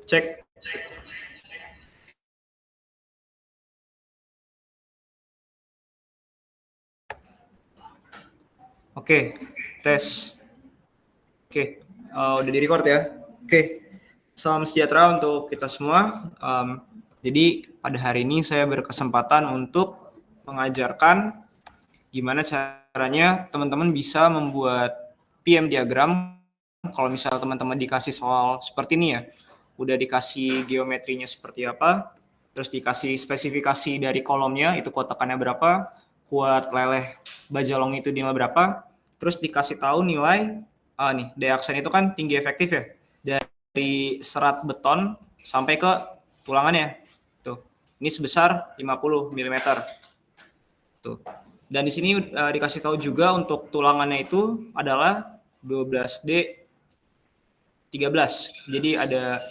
Cek. Oke, tes. Oke, udah di record ya. Oke, salam sejahtera untuk kita semua. Jadi pada hari ini saya berkesempatan untuk mengajarkan gimana caranya teman-teman bisa membuat PM diagram. Kalau misalnya teman-teman dikasih soal seperti ini ya, udah dikasih geometrinya seperti apa, terus dikasih spesifikasi dari kolomnya, itu kotakannya berapa, kuat leleh bajalong itu nilai berapa, terus dikasih tahu nilai nih diaksen itu kan tinggi efektif ya, dari serat beton sampai ke tulangannya. Tuh. Ini sebesar 50 mm. Tuh. Dan di sini dikasih tahu juga untuk tulangannya itu adalah 12D 13. Jadi ada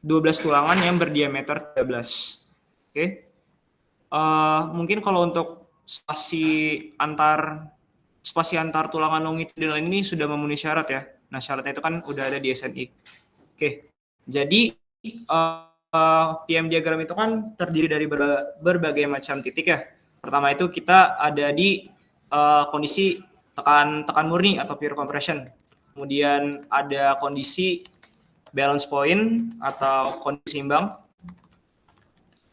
12 tulangan yang berdiameter 13. Oke. Mungkin kalau untuk spasi antar tulangan longitudinal ini sudah memenuhi syarat ya. Nah, syaratnya itu kan udah ada di SNI. Oke. Jadi PM diagram itu kan terdiri dari berbagai macam titik ya. Pertama itu kita ada di kondisi tekan murni atau pure compression. Kemudian ada kondisi balance point atau kondisi imbang.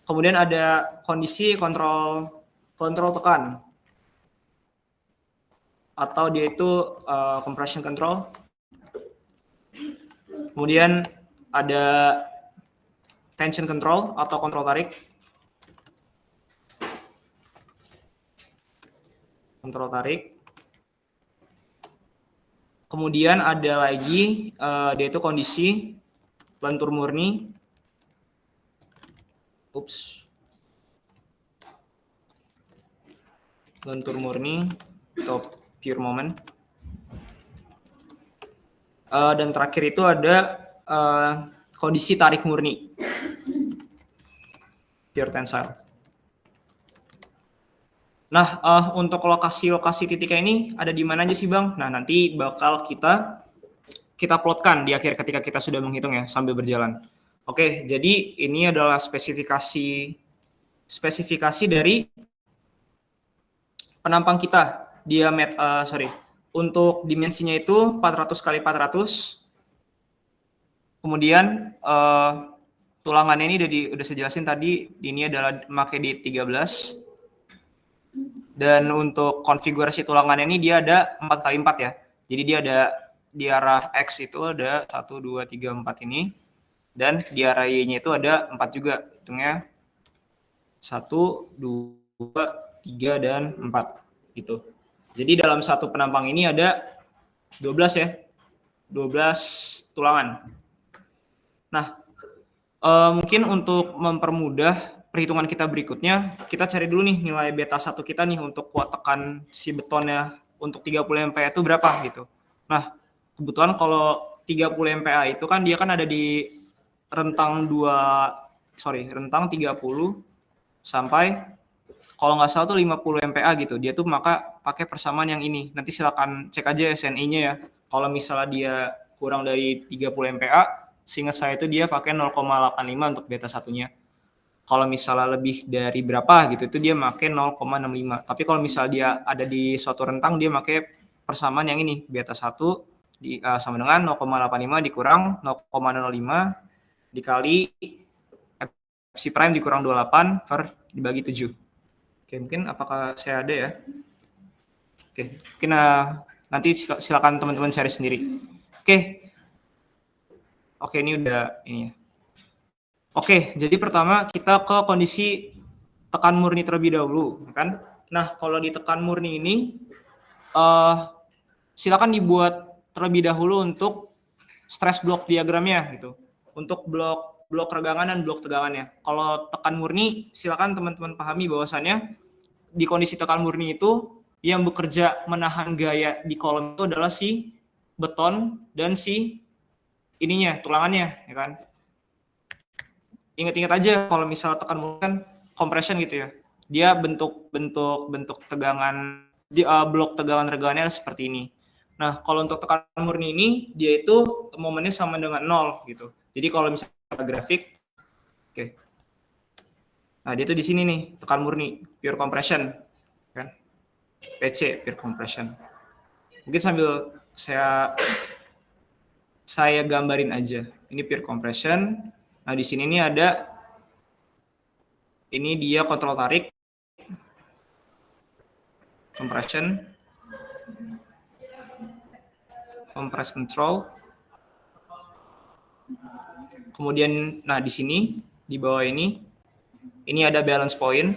Kemudian ada kondisi kontrol tekan atau dia itu compression control. Kemudian ada tension control atau kontrol tarik. Kontrol tarik. Kemudian ada lagi dia itu kondisi lentur murni. Lentur murni atau pure moment. Dan terakhir itu ada kondisi tarik murni. Pure tensile. Nah, untuk lokasi-lokasi titiknya ini ada di mana aja sih, Bang? Nah, nanti bakal kita plotkan di akhir ketika kita sudah menghitung ya, sambil berjalan. Oke, jadi ini adalah spesifikasi dari penampang kita. Untuk dimensinya itu 400 kali 400. Kemudian tulangannya ini udah saya jelasin tadi, ini adalah pakai di 13. Dan untuk konfigurasi tulangannya ini dia ada 4x4 ya. Jadi dia ada di arah X itu ada 1, 2, 3, 4 ini. Dan di arah Y-nya itu ada 4 juga. Hitungnya 1, 2, 3, dan 4. Gitu. Jadi dalam satu penampang ini ada 12 ya. 12 tulangan. Nah, mungkin untuk mempermudah perhitungan kita berikutnya, kita cari dulu nih nilai beta 1 kita nih untuk kuat tekan si betonnya untuk 30 MPa itu berapa gitu. Nah, kebetulan kalau 30 MPa itu kan dia kan ada di rentang 30 sampai kalau nggak salah tuh 50 MPa gitu. Dia tuh maka pakai persamaan yang ini. Nanti silakan cek aja SNI-nya ya. Kalau misalnya dia kurang dari 30 MPa, seingat saya itu dia pakai 0,85 untuk beta 1-nya. Kalau misalnya lebih dari berapa gitu, itu dia pakai 0,65. Tapi kalau misalnya dia ada di suatu rentang, dia pakai persamaan yang ini, beta 1 sama dengan 0,85 dikurang 0,05 dikali Fc prime dikurang 28 per dibagi 7. Oke, mungkin apakah saya ada ya? Oke, mungkin nanti silakan teman-teman cari sendiri. Oke, ini udah ini ya. Oke, jadi pertama kita ke kondisi tekan murni terlebih dahulu, kan? Nah, kalau di tekan murni ini, silakan dibuat terlebih dahulu untuk stress block diagramnya gitu, untuk blok regangan dan blok tegangannya. Kalau tekan murni, silakan teman-teman pahami bahwasannya di kondisi tekan murni itu yang bekerja menahan gaya di kolom itu adalah si beton dan si ininya, tulangannya, ya kan? Ingat-ingat aja kalau misalnya tekan murni kan compression gitu ya. Dia bentuk tegangan di blok tegangan regangannya seperti ini. Nah, kalau untuk tekan murni ini dia itu momennya sama dengan 0 gitu. Jadi kalau misalnya grafik, oke. Nah, dia tuh di sini nih, tekan murni, pure compression, kan? PC, pure compression. Mungkin sambil saya gambarin aja. Ini pure compression. Nah, di sini nih ada, ini dia kontrol tarik, compression, compress control. Kemudian, nah di sini, di bawah ini ada balance point.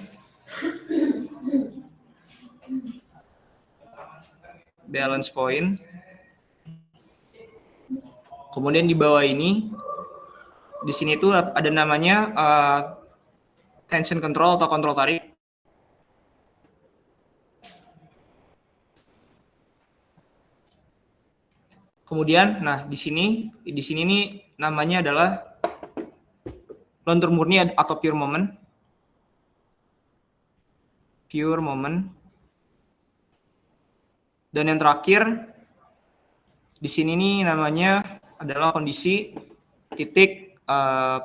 Balance point. Kemudian di bawah ini, di sini tuh ada namanya tension control atau kontrol tarik. Kemudian, nah di sini nih namanya adalah lontur murni atau pure moment. Pure moment. Dan yang terakhir, di sini nih namanya adalah kondisi titik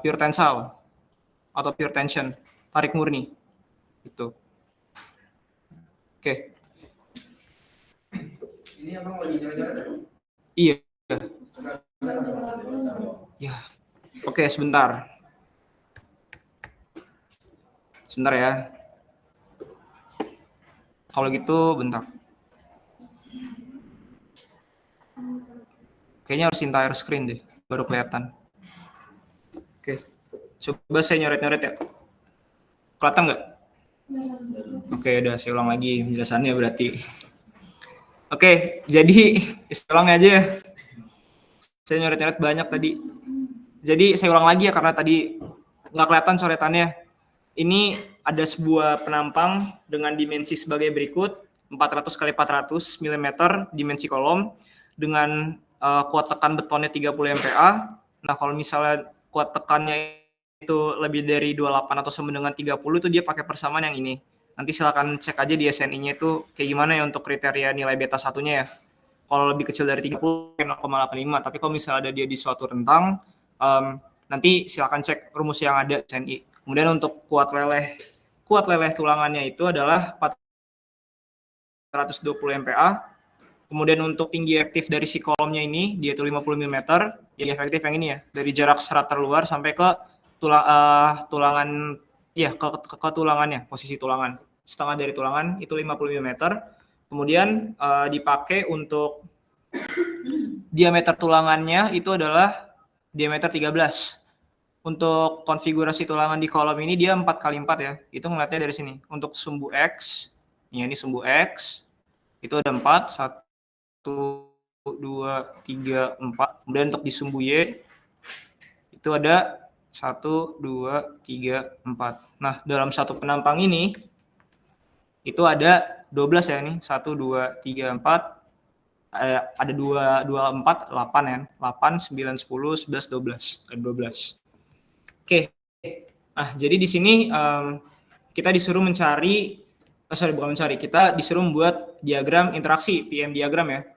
pure tensile atau pure tension, tarik murni. Itu. Oke. Ini abang lagi nyoret-nyoret? Iya. Ya. Oke, sebentar. Sebentar ya. Kalau gitu, bentar. Kayaknya harus entire screen deh, baru kelihatan. Oke. Coba saya nyoret-nyoret ya. Kelihatan nggak? Oke, udah saya ulang lagi penjelasannya berarti. Oke, jadi ulang aja ya. Saya nyoret-nyoret banyak tadi. Jadi saya ulang lagi ya karena tadi nggak kelihatan coretannya. Ini ada sebuah penampang dengan dimensi sebagai berikut, 400 x 400 mm dimensi kolom dengan kuat tekan betonnya 30 MPa. Nah, kalau misalnya kuat tekannya itu lebih dari 28 atau sama dengan 30 itu dia pakai persamaan yang ini. Nanti silakan cek aja di SNI-nya itu kayak gimana ya untuk kriteria nilai beta satunya ya. Kalau lebih kecil dari 30 0,85, tapi kalau misalnya ada dia di suatu rentang, nanti silakan cek rumus yang ada SNI. Kemudian untuk kuat leleh tulangannya itu adalah 420 MPa. Kemudian untuk tinggi efektif dari si kolomnya ini dia itu 50 mm, ya efektif yang ini ya, dari jarak serat terluar sampai ke tulangan ya ke tulangannya, posisi tulangan. Setengah dari tulangan itu 50 mm. Kemudian dipakai untuk diameter tulangannya itu adalah diameter 13. Untuk konfigurasi tulangan di kolom ini dia 4x4 ya. Itu ngeliatnya dari sini. Untuk sumbu X, ini sumbu X, itu ada 4, 1, 2, 3, 4. Kemudian untuk di sumbu Y, itu ada 1, 2, 3, 4. Nah, dalam satu penampang ini, itu ada 12 ya nih. 1, 2, 3, 4. Ada 2, 4, 8 ya. 8, 9, 10, 11, 12. Ada 12. Oke. Nah, jadi di sini kita disuruh kita disuruh membuat diagram interaksi, PM diagram ya.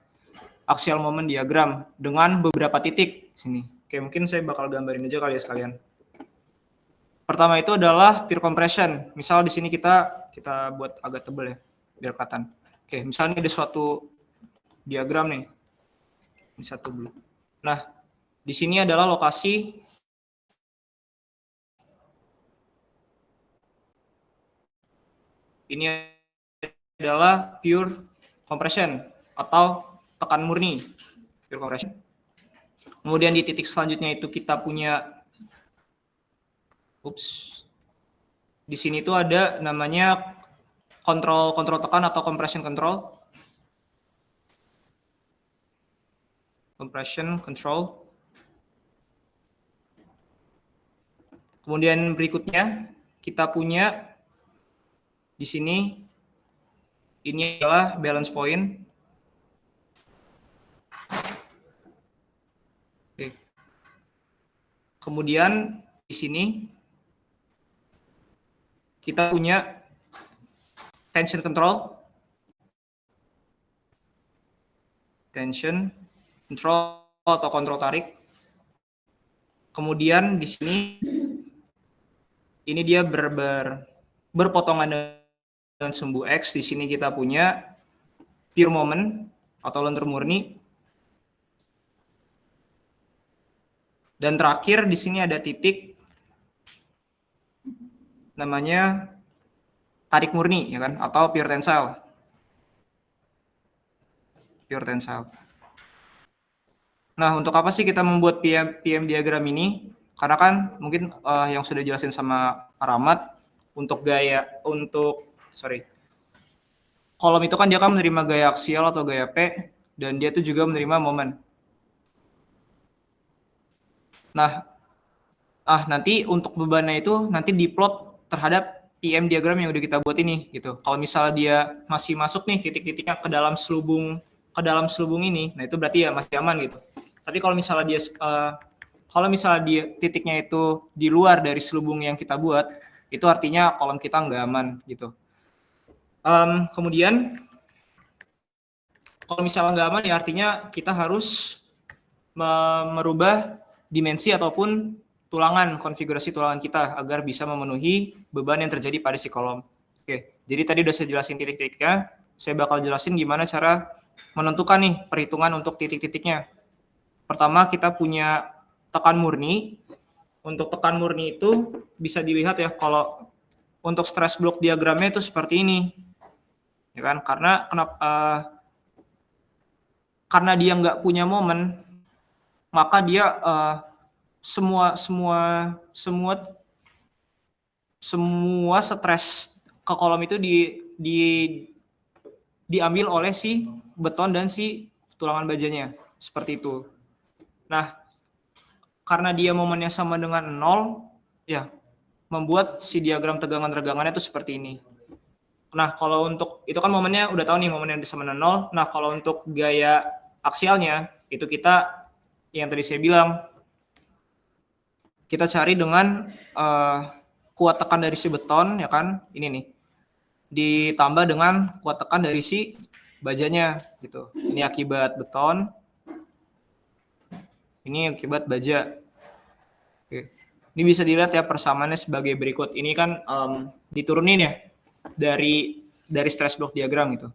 Axial moment diagram dengan beberapa titik sini. Oke, mungkin saya bakal gambarin aja kali ya sekalian. Pertama itu adalah pure compression. Misal di sini kita buat agak tebal ya, biar kelihatan. Oke, misalnya ada suatu diagram nih. Ini satu dulu. Nah, di sini adalah lokasi ini adalah pure compression atau tekan murni, pure compression. Kemudian di titik selanjutnya itu kita punya, di sini tuh ada namanya kontrol tekan atau compression control. Compression control. Kemudian berikutnya kita punya di sini ini adalah balance point. Oke. Kemudian di sini kita punya tension control. Tension control atau kontrol tarik. Kemudian di sini ini dia berpotongan dengan sumbu X. Di sini kita punya pure moment atau lentur murni. Dan terakhir di sini ada titik namanya tarik murni, ya kan, atau pure tensile. Pure tensile. Nah, untuk apa sih kita membuat PM diagram ini? Karena kan mungkin yang sudah jelasin sama Rahmat, untuk kolom itu kan dia kan menerima gaya aksial atau gaya P, dan dia itu juga menerima momen. Nah, nanti untuk bebannya itu nanti diplot terhadap PM diagram yang udah kita buat ini gitu. Kalau misalnya dia masih masuk nih titik-titiknya ke dalam selubung ini, nah itu berarti ya masih aman gitu. Tapi kalau misalnya dia titiknya itu di luar dari selubung yang kita buat, itu artinya kolom kita nggak aman gitu. Kemudian kalau misalnya nggak aman ya artinya kita harus merubah dimensi ataupun konfigurasi tulangan kita agar bisa memenuhi beban yang terjadi pada si kolom. Oke, jadi tadi udah saya jelasin titik-titiknya. Saya bakal jelasin gimana cara menentukan nih perhitungan untuk titik-titiknya. Pertama kita punya tekan murni. Untuk tekan murni itu bisa dilihat ya kalau untuk stress block diagramnya itu seperti ini. Ya kan? Karena dia nggak punya momen, maka dia semua stres ke kolom itu diambil oleh si beton dan si tulangan bajanya, seperti itu. Nah, karena dia momennya sama dengan 0, ya membuat si diagram tegangan-regangannya itu seperti ini. Nah, kalau untuk itu kan momennya udah tahu nih momennya sama dengan 0. Nah, kalau untuk gaya aksialnya itu kita yang tadi saya bilang, kita cari dengan kuat tekan dari si beton, ya kan, ini nih, ditambah dengan kuat tekan dari si bajanya gitu. Ini akibat beton, ini akibat baja. Oke. Ini bisa dilihat ya persamaannya sebagai berikut. Ini kan diturunin ya dari stress block diagram gitu.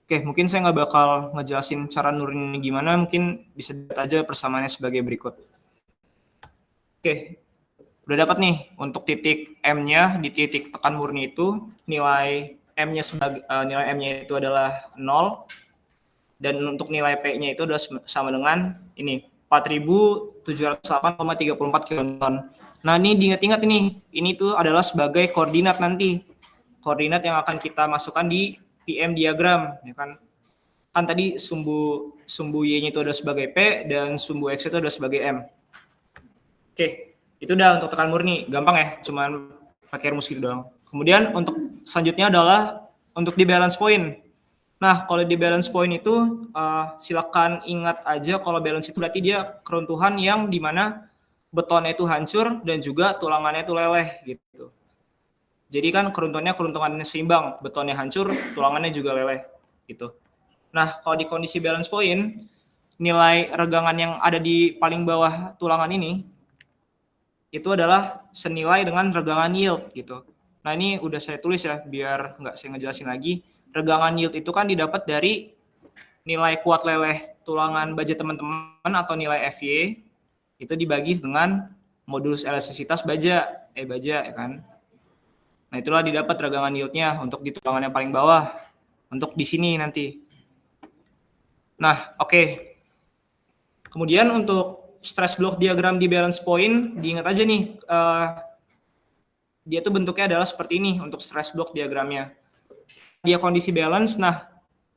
Oke, mungkin saya nggak bakal ngejelasin cara nurunin ini gimana, mungkin bisa lihat aja persamaannya sebagai berikut. Oke, udah dapat nih untuk titik M-nya di titik tekan murni itu nilai M-nya itu adalah 0, dan untuk nilai P-nya itu adalah sama dengan ini 4.708,34 kilonewton. Nah, ini diingat-ingat ini tuh adalah sebagai koordinat nanti. Koordinat yang akan kita masukkan di PM diagram, ya kan? Kan tadi sumbu Y-nya itu adalah sebagai P dan sumbu X itu adalah sebagai M. Oke, itu udah untuk tekan murni, gampang ya, cuman pakai rumus gitu doang. Kemudian untuk selanjutnya adalah untuk di balance point. Nah, kalau di balance point itu silakan ingat aja kalau balance itu berarti dia keruntuhan yang dimana betonnya itu hancur dan juga tulangannya itu leleh gitu. Jadi kan keruntuhannya seimbang, betonnya hancur, tulangannya juga leleh gitu. Nah, kalau di kondisi balance point, nilai regangan yang ada di paling bawah tulangan ini itu adalah senilai dengan regangan yield gitu. Nah, ini udah saya tulis ya biar nggak saya ngejelasin lagi. Regangan yield itu kan didapat dari nilai kuat leleh tulangan baja teman-teman atau nilai FY itu dibagi dengan modulus elastisitas baja ya kan. Nah, itulah didapat regangan yieldnya untuk di tulangan yang paling bawah, untuk di sini nanti. Nah, oke. Kemudian untuk stress block diagram di balance point, diingat aja nih, dia tuh bentuknya adalah seperti ini untuk stress block diagramnya. Dia kondisi balance, nah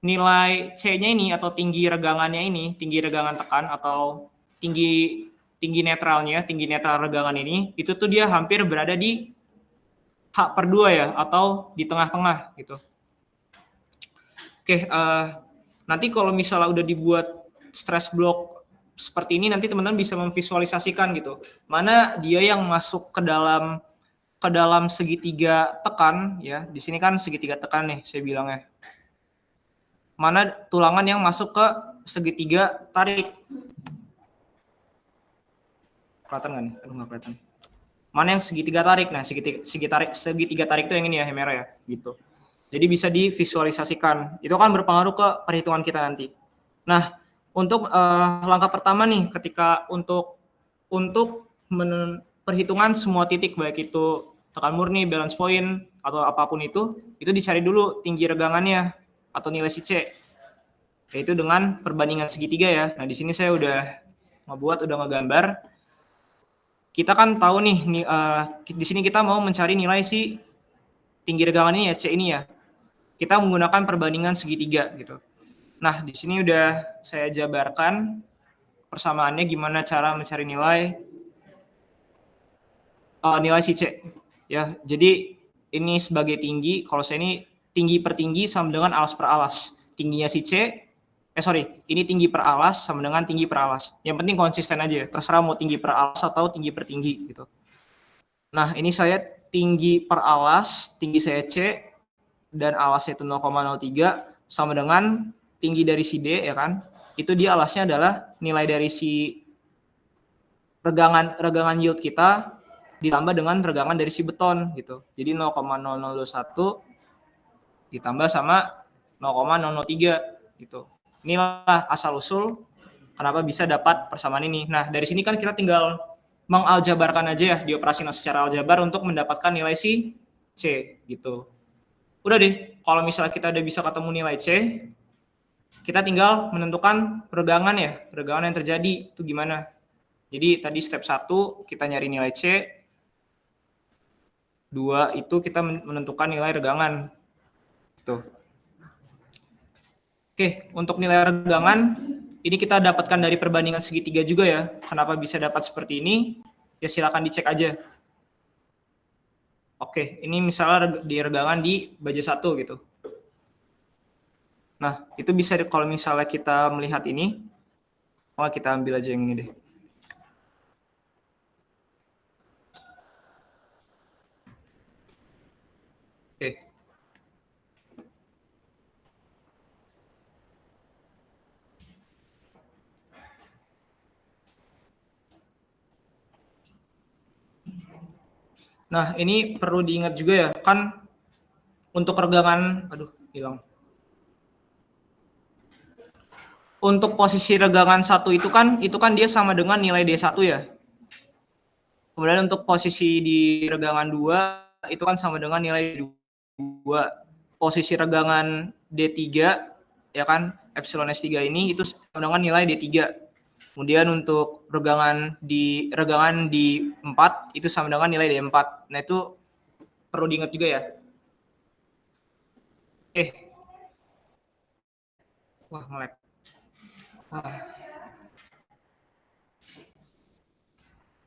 nilai C-nya ini atau tinggi regangannya ini, tinggi regangan tekan atau tinggi netralnya, tinggi netral regangan ini, itu tuh dia hampir berada di H/2 ya, atau di tengah-tengah gitu. Oke, nanti kalau misalnya udah dibuat stress block seperti ini, nanti teman-teman bisa memvisualisasikan gitu, mana dia yang masuk ke dalam segitiga tekan ya. Di sini kan segitiga tekan nih saya bilangnya. Mana tulangan yang masuk ke segitiga tarik. Kelihatan nggak nih? Aduh, nggak kelihatan. Mana yang segitiga tarik? Nah, segitiga tarik itu yang ini ya, yang merah ya, gitu. Jadi bisa divisualisasikan. Itu kan berpengaruh ke perhitungan kita nanti. Nah, untuk langkah pertama nih, ketika untuk perhitungan semua titik, baik itu tekan murni, balance point, atau apapun itu dicari dulu tinggi regangannya atau nilai si C. Yaitu dengan perbandingan segitiga ya. Nah, di sini saya udah ngegambar. Kita kan tahu nih, di sini kita mau mencari nilai si tinggi regangan ini ya, C ini ya. Kita menggunakan perbandingan segitiga gitu. Nah, di sini udah saya jabarkan persamaannya gimana cara mencari nilai si C ya. Jadi ini sebagai tinggi, kalau saya ini tinggi per tinggi sama dengan alas per alas. Tingginya si C, ini tinggi per alas sama dengan tinggi per alas. Yang penting konsisten aja, terserah mau tinggi per alas atau tinggi per tinggi gitu. Nah, ini saya tinggi per alas, tinggi saya C, dan alasnya itu 0,03 sama dengan tinggi dari si D ya kan. Itu dia alasnya adalah nilai dari si regangan yield kita ditambah dengan regangan dari si beton gitu. Jadi 0,0021 ditambah sama 0,003 gitu. Inilah asal usul kenapa bisa dapat persamaan ini. Nah, dari sini kan kita tinggal mengaljabarkan aja ya, dioperasikan secara aljabar untuk mendapatkan nilai si C gitu. Udah deh, kalau misalnya kita udah bisa ketemu nilai C, kita tinggal menentukan regangan yang terjadi itu gimana. Jadi tadi step 1 kita nyari nilai C, 2 itu kita menentukan nilai regangan. Tuh. Oke, untuk nilai regangan ini kita dapatkan dari perbandingan segitiga juga ya. Kenapa bisa dapat seperti ini? Ya silakan dicek aja. Oke, ini misalnya di regangan di baja 1 gitu. Nah, itu bisa kalau misalnya kita melihat ini, kita ambil aja yang ini deh. Oke. Nah, ini perlu diingat juga ya, kan untuk regangan, hilang. Untuk posisi regangan 1 itu kan dia sama dengan nilai D1 ya. Kemudian untuk posisi di regangan 2 itu kan sama dengan nilai 2. Posisi regangan D3 ya kan, epsilon S3 ini itu sama dengan nilai D3. Kemudian untuk regangan di 4 itu sama dengan nilai D4. Nah, itu perlu diingat juga ya. Wah, nge-lag.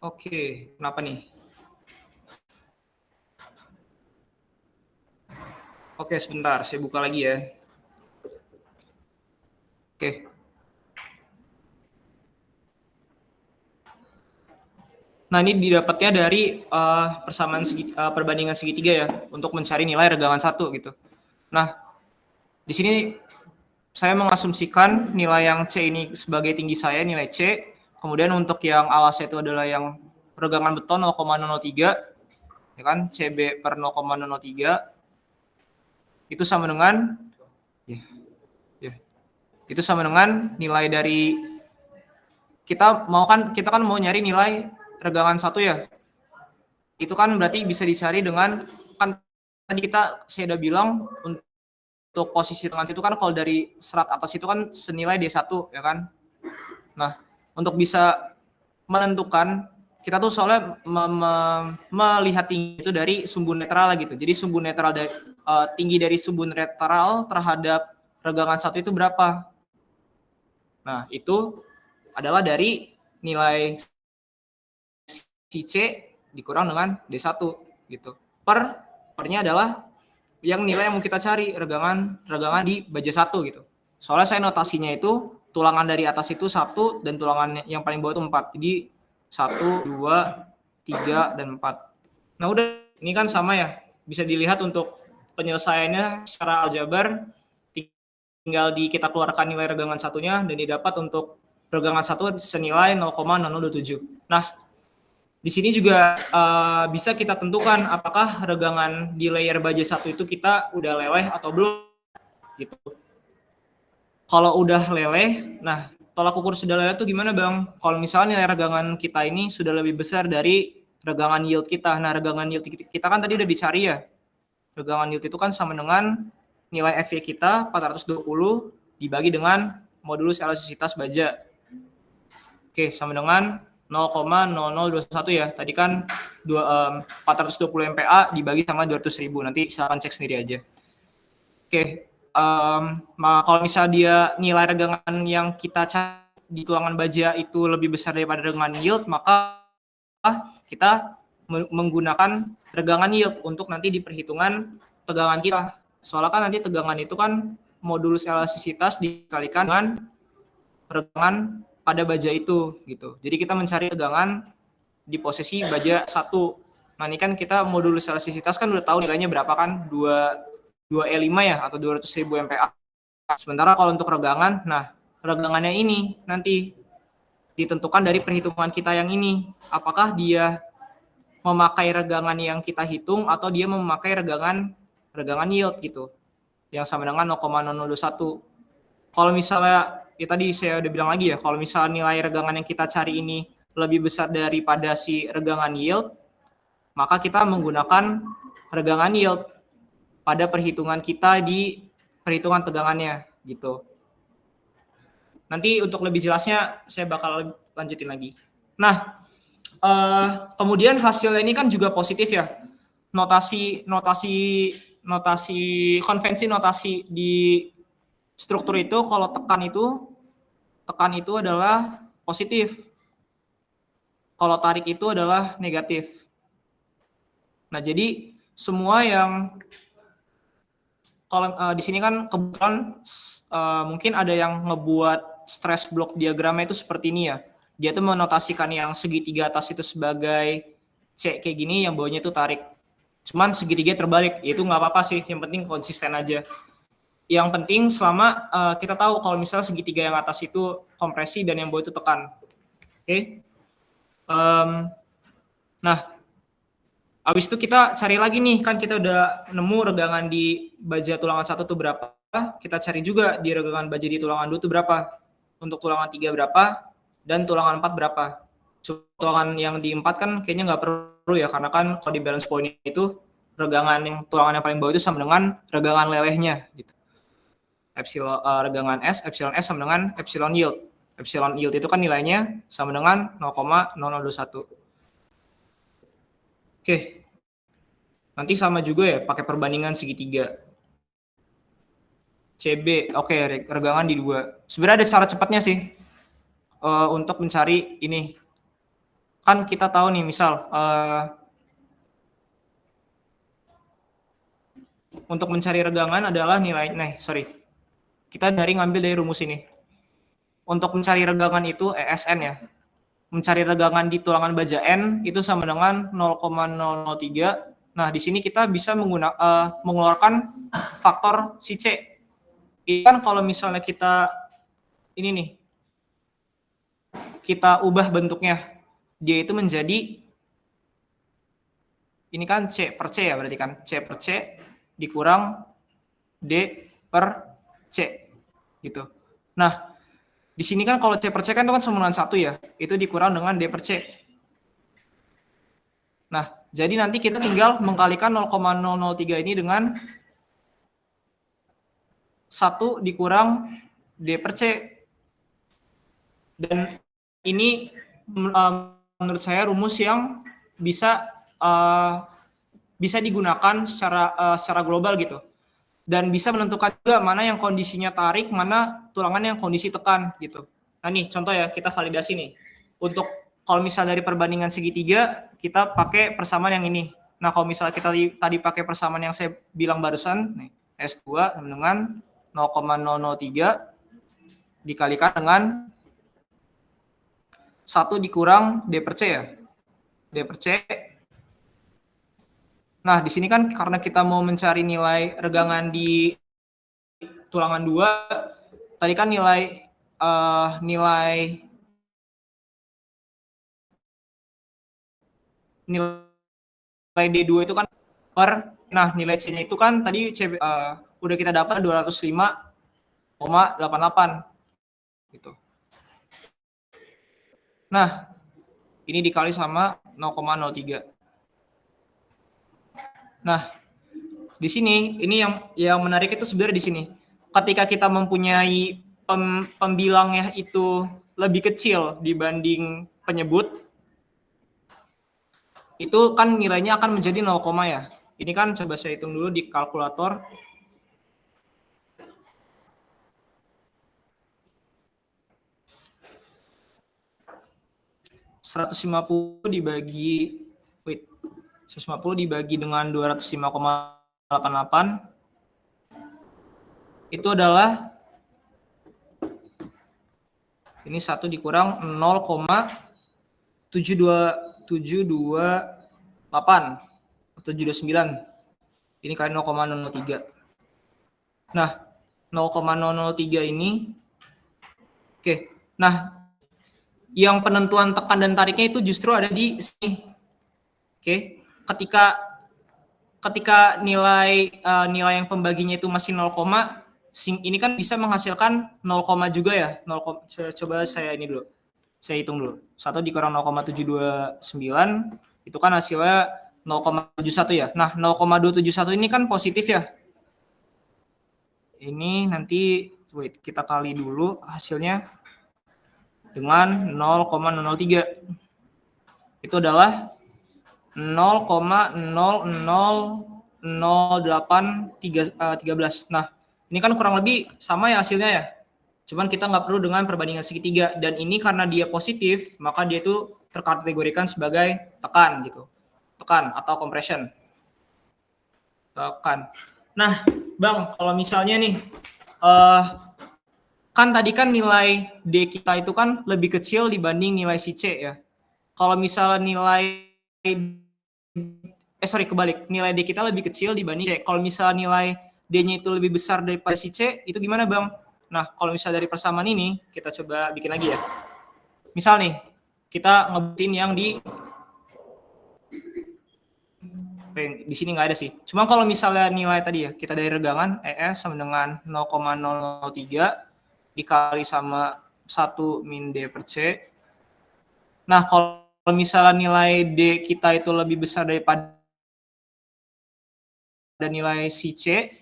Oke, kenapa nih? Oke, sebentar, saya buka lagi ya. Oke. Nah, ini didapatnya dari persamaan perbandingan segitiga ya, untuk mencari nilai regangan 1 gitu. Nah, di sini saya mengasumsikan nilai yang C ini sebagai tinggi saya, nilai C. Kemudian untuk yang alasnya itu adalah yang regangan beton 0,003, ya kan, CB per 0,003. Itu sama dengan, itu sama dengan nilai dari, kita kan mau nyari nilai regangan 1 ya. Itu kan berarti bisa dicari dengan, kan tadi saya udah bilang, untuk posisi regangan itu kan kalau dari serat atas itu kan senilai D1 ya kan. Nah, untuk bisa menentukan, kita tuh soalnya melihat tinggi itu dari sumbu netral gitu. Jadi sumbu netral dari tinggi dari sumbu netral terhadap regangan 1 itu berapa? Nah, itu adalah dari nilai si C dikurang dengan D1 gitu. Pernya adalah yang nilai yang mau kita cari, regangan di baja 1 gitu. Soalnya saya notasinya itu tulangan dari atas itu 1 dan tulangan yang paling bawah itu 4. Jadi 1, 2, 3, dan 4. Nah, udah, ini kan sama ya. Bisa dilihat untuk penyelesaiannya secara aljabar, tinggal kita keluarkan nilai regangan 1-nya dan didapat untuk regangan 1 senilai 0,027. Nah, Di sini juga bisa kita tentukan apakah regangan di layer baja 1 itu kita udah leleh atau belum gitu. Kalau udah leleh, nah tolak ukur sudah leleh itu gimana Bang? Kalau misalnya nilai regangan kita ini sudah lebih besar dari regangan yield kita. Nah, regangan yield kita kan tadi udah dicari ya. Regangan yield itu kan sama dengan nilai FY kita 420 dibagi dengan modulus elastisitas baja. Oke, sama dengan 0,0021 ya. Tadi kan 420 MPa dibagi sama 200.000. Nanti silakan cek sendiri aja. Oke, kalau misalnya dia nilai regangan yang kita cari di tulangan baja itu lebih besar daripada regangan yield, maka kita menggunakan regangan yield untuk nanti di perhitungan tegangan kita. Soalnya kan nanti tegangan itu kan modulus elastisitas dikalikan dengan regangan pada baja itu gitu. Jadi kita mencari tegangan di posisi baja 1. Nah, ini kan kita modulus elastisitas kan udah tahu nilainya berapa kan? 2E5 ya atau 200.000 MPa. Sementara kalau untuk regangan, nah regangannya ini nanti ditentukan dari perhitungan kita yang ini. Apakah dia memakai regangan yang kita hitung atau dia memakai regangan yield gitu. Yang sama dengan 0,0021. Kalau misalnya ya tadi saya udah bilang lagi ya, kalau misalnya nilai regangan yang kita cari ini lebih besar daripada si regangan yield, maka kita menggunakan regangan yield pada perhitungan kita di perhitungan tegangannya gitu. Nanti untuk lebih jelasnya saya bakal lanjutin lagi. Nah, kemudian hasilnya ini kan juga positif ya. Konvensi notasi di struktur itu kalau tekan itu adalah positif. Kalau tarik itu adalah negatif. Nah, jadi semua yang kalau di sini kan kebetulan mungkin ada yang ngebuat stress block diagramnya itu seperti ini ya. Dia tuh menotasikan yang segitiga atas itu sebagai C kayak gini, yang bawahnya itu tarik. Cuman segitiga terbalik, itu nggak apa-apa sih, yang penting konsisten aja. Yang penting selama kita tahu kalau misalnya segitiga yang atas itu kompresi dan yang bawah itu tekan. Oke. Nah, habis itu kita cari lagi nih, kan kita udah nemu regangan di baja tulangan 1 tuh berapa, kita cari juga di regangan baja di tulangan 2 tuh berapa, untuk tulangan 3 berapa, dan tulangan 4 berapa. Tulangan yang di 4 kan kayaknya nggak perlu ya, karena kan kalau di balance point itu regangan yang tulangan yang paling bawah itu sama dengan regangan lelehnya gitu. Regangan S, epsilon S sama dengan epsilon yield. Epsilon yield itu kan nilainya sama dengan 0,0021. Oke. Nanti sama juga ya, pakai perbandingan segitiga. CB, oke, regangan di 2. Sebenarnya ada cara cepatnya sih untuk mencari ini. Kan kita tahu nih, misal untuk mencari regangan adalah nilai, kita ngambil dari rumus ini. Untuk mencari regangan itu ESN ya. Mencari regangan di tulangan baja N itu sama dengan 0,003. Nah, di sini kita bisa mengeluarkan faktor si C. Ini kan kalau misalnya kita ini nih, kita ubah bentuknya, dia itu menjadi ini kan C per C ya, berarti kan C per C dikurang D per C gitu. Nah, di sini kan kalau C per C kan itu kan sama dengan 1 ya, itu dikurang dengan D per C. Nah, jadi nanti kita tinggal mengkalikan 0,003 ini dengan 1 dikurang D per C. Dan ini menurut saya rumus yang bisa digunakan secara global gitu. Dan bisa menentukan juga mana yang kondisinya tarik, mana tulangan yang kondisi tekan gitu. Nah nih contoh ya, kita validasi nih. Untuk kalau misal dari perbandingan segitiga, kita pakai persamaan yang ini. Nah kalau misalnya kita tadi pakai persamaan yang saya bilang barusan, nih, S2 dengan 0,003 dikalikan dengan 1 dikurang D per C ya. D per C. Nah, di sini kan karena kita mau mencari nilai regangan di tulangan 2, tadi kan nilai nilai D2 itu kan nah nilai C-nya itu kan tadi udah kita dapat 205,88 gitu. Nah, ini dikali sama 0,03. Nah, di sini ini yang menarik itu sebenarnya di sini. Ketika kita mempunyai pembilangnya itu lebih kecil dibanding penyebut, itu kan nilainya akan menjadi 0, ya. Ini kan coba saya hitung dulu di kalkulator. ...150 dibagi 150 dibagi dengan 205,88 itu adalah ini 1 dikurang 0,728 atau 729. Ini kali 0,003. Nah, 0,003 ini oke. Nah, yang penentuan tekan dan tariknya itu justru ada di sini. Oke. Ketika nilai yang pembaginya itu masih 0, ini kan bisa menghasilkan 0, juga ya. 0, coba saya ini dulu. Saya hitung dulu. 1 dikurang 0,729 itu kan hasilnya 0,71 ya. Nah, 0,271 ini kan positif ya. Ini nanti kita kali dulu hasilnya dengan 0,003. Itu adalah 0,000813. Nah, ini kan kurang lebih sama ya hasilnya ya. Cuman kita nggak perlu dengan perbandingan segitiga. Dan ini karena dia positif, maka dia itu terkategorikan sebagai tekan gitu. Tekan atau compression. Tekan. Nah, Bang, kalau misalnya nih, kan tadi kan nilai D kita itu kan lebih kecil dibanding nilai si C ya. Kalau misalnya kebalik, nilai D kita lebih kecil dibanding C. Kalau misalnya nilai D-nya itu lebih besar daripada si C, itu gimana, Bang? Nah, kalau misalnya dari persamaan ini, kita coba bikin lagi ya. Misal nih, kita ngebutin yang di sini nggak ada sih. Cuma kalau misalnya nilai tadi ya, kita dari regangan ES sama dengan 0,003 dikali sama 1 min D per C. Nah, kalau misalnya nilai D kita itu lebih besar daripada nilai si C,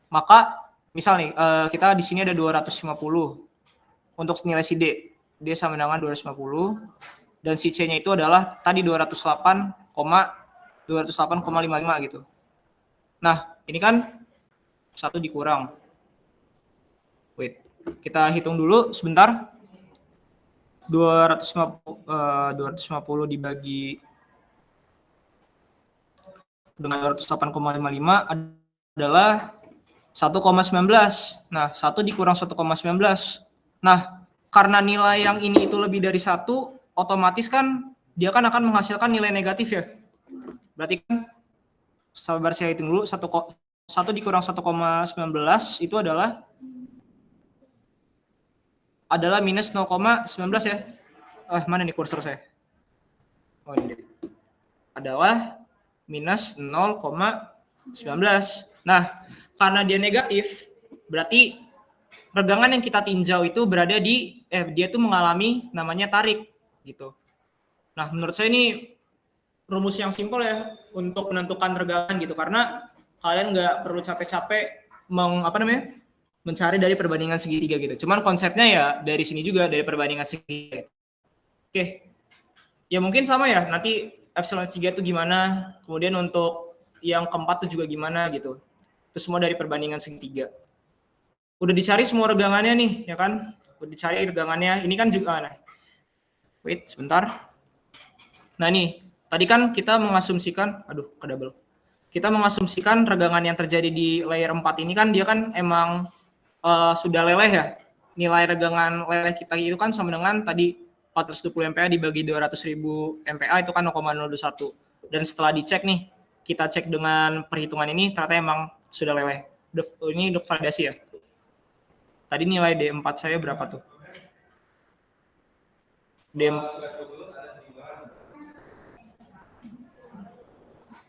maka misal nih, kita di sini ada 250 untuk nilai si D. D sama dengan 250 dan si C-nya itu adalah tadi 208,55 gitu. Nah, ini kan 1 dikurang. Kita hitung dulu sebentar. 250 dibagi dengan 208,55 adalah 1,19. Nah, 1 dikurang 1,19. Nah, karena nilai yang ini itu lebih dari 1, otomatis kan dia kan akan menghasilkan nilai negatif ya. Berarti kan, sabar saya hitung dulu, 1 dikurang 1,19 itu adalah minus 0,19 ya. Mana nih kursor saya? Oh, ini. Adalah minus 0,19. Nah, karena dia negatif, berarti regangan yang kita tinjau itu berada di dia tuh mengalami namanya tarik gitu. Nah, menurut saya ini rumus yang simpel ya untuk menentukan regangan gitu, karena kalian nggak perlu capek-capek mencari dari perbandingan segitiga gitu. Cuman konsepnya ya dari sini juga, dari perbandingan segitiga. Oke. Ya mungkin sama ya, nanti epsilon 3 itu gimana, kemudian untuk yang keempat itu juga gimana gitu. Itu semua dari perbandingan segitiga. Udah dicari semua regangannya nih, ya kan? Udah dicari regangannya. Ini kan juga, wait sebentar. Nah nih, tadi kan kita mengasumsikan, kedouble. Kita mengasumsikan regangan yang terjadi di layer 4 ini kan dia kan emang sudah leleh ya. Nilai regangan leleh kita itu kan sama dengan tadi 420 MPa dibagi 200.000 MPa itu kan 0,021. Dan setelah dicek nih, kita cek dengan perhitungan ini ternyata emang sudah leleh. Ini udah validasi ya. Tadi nilai D4 saya berapa tuh?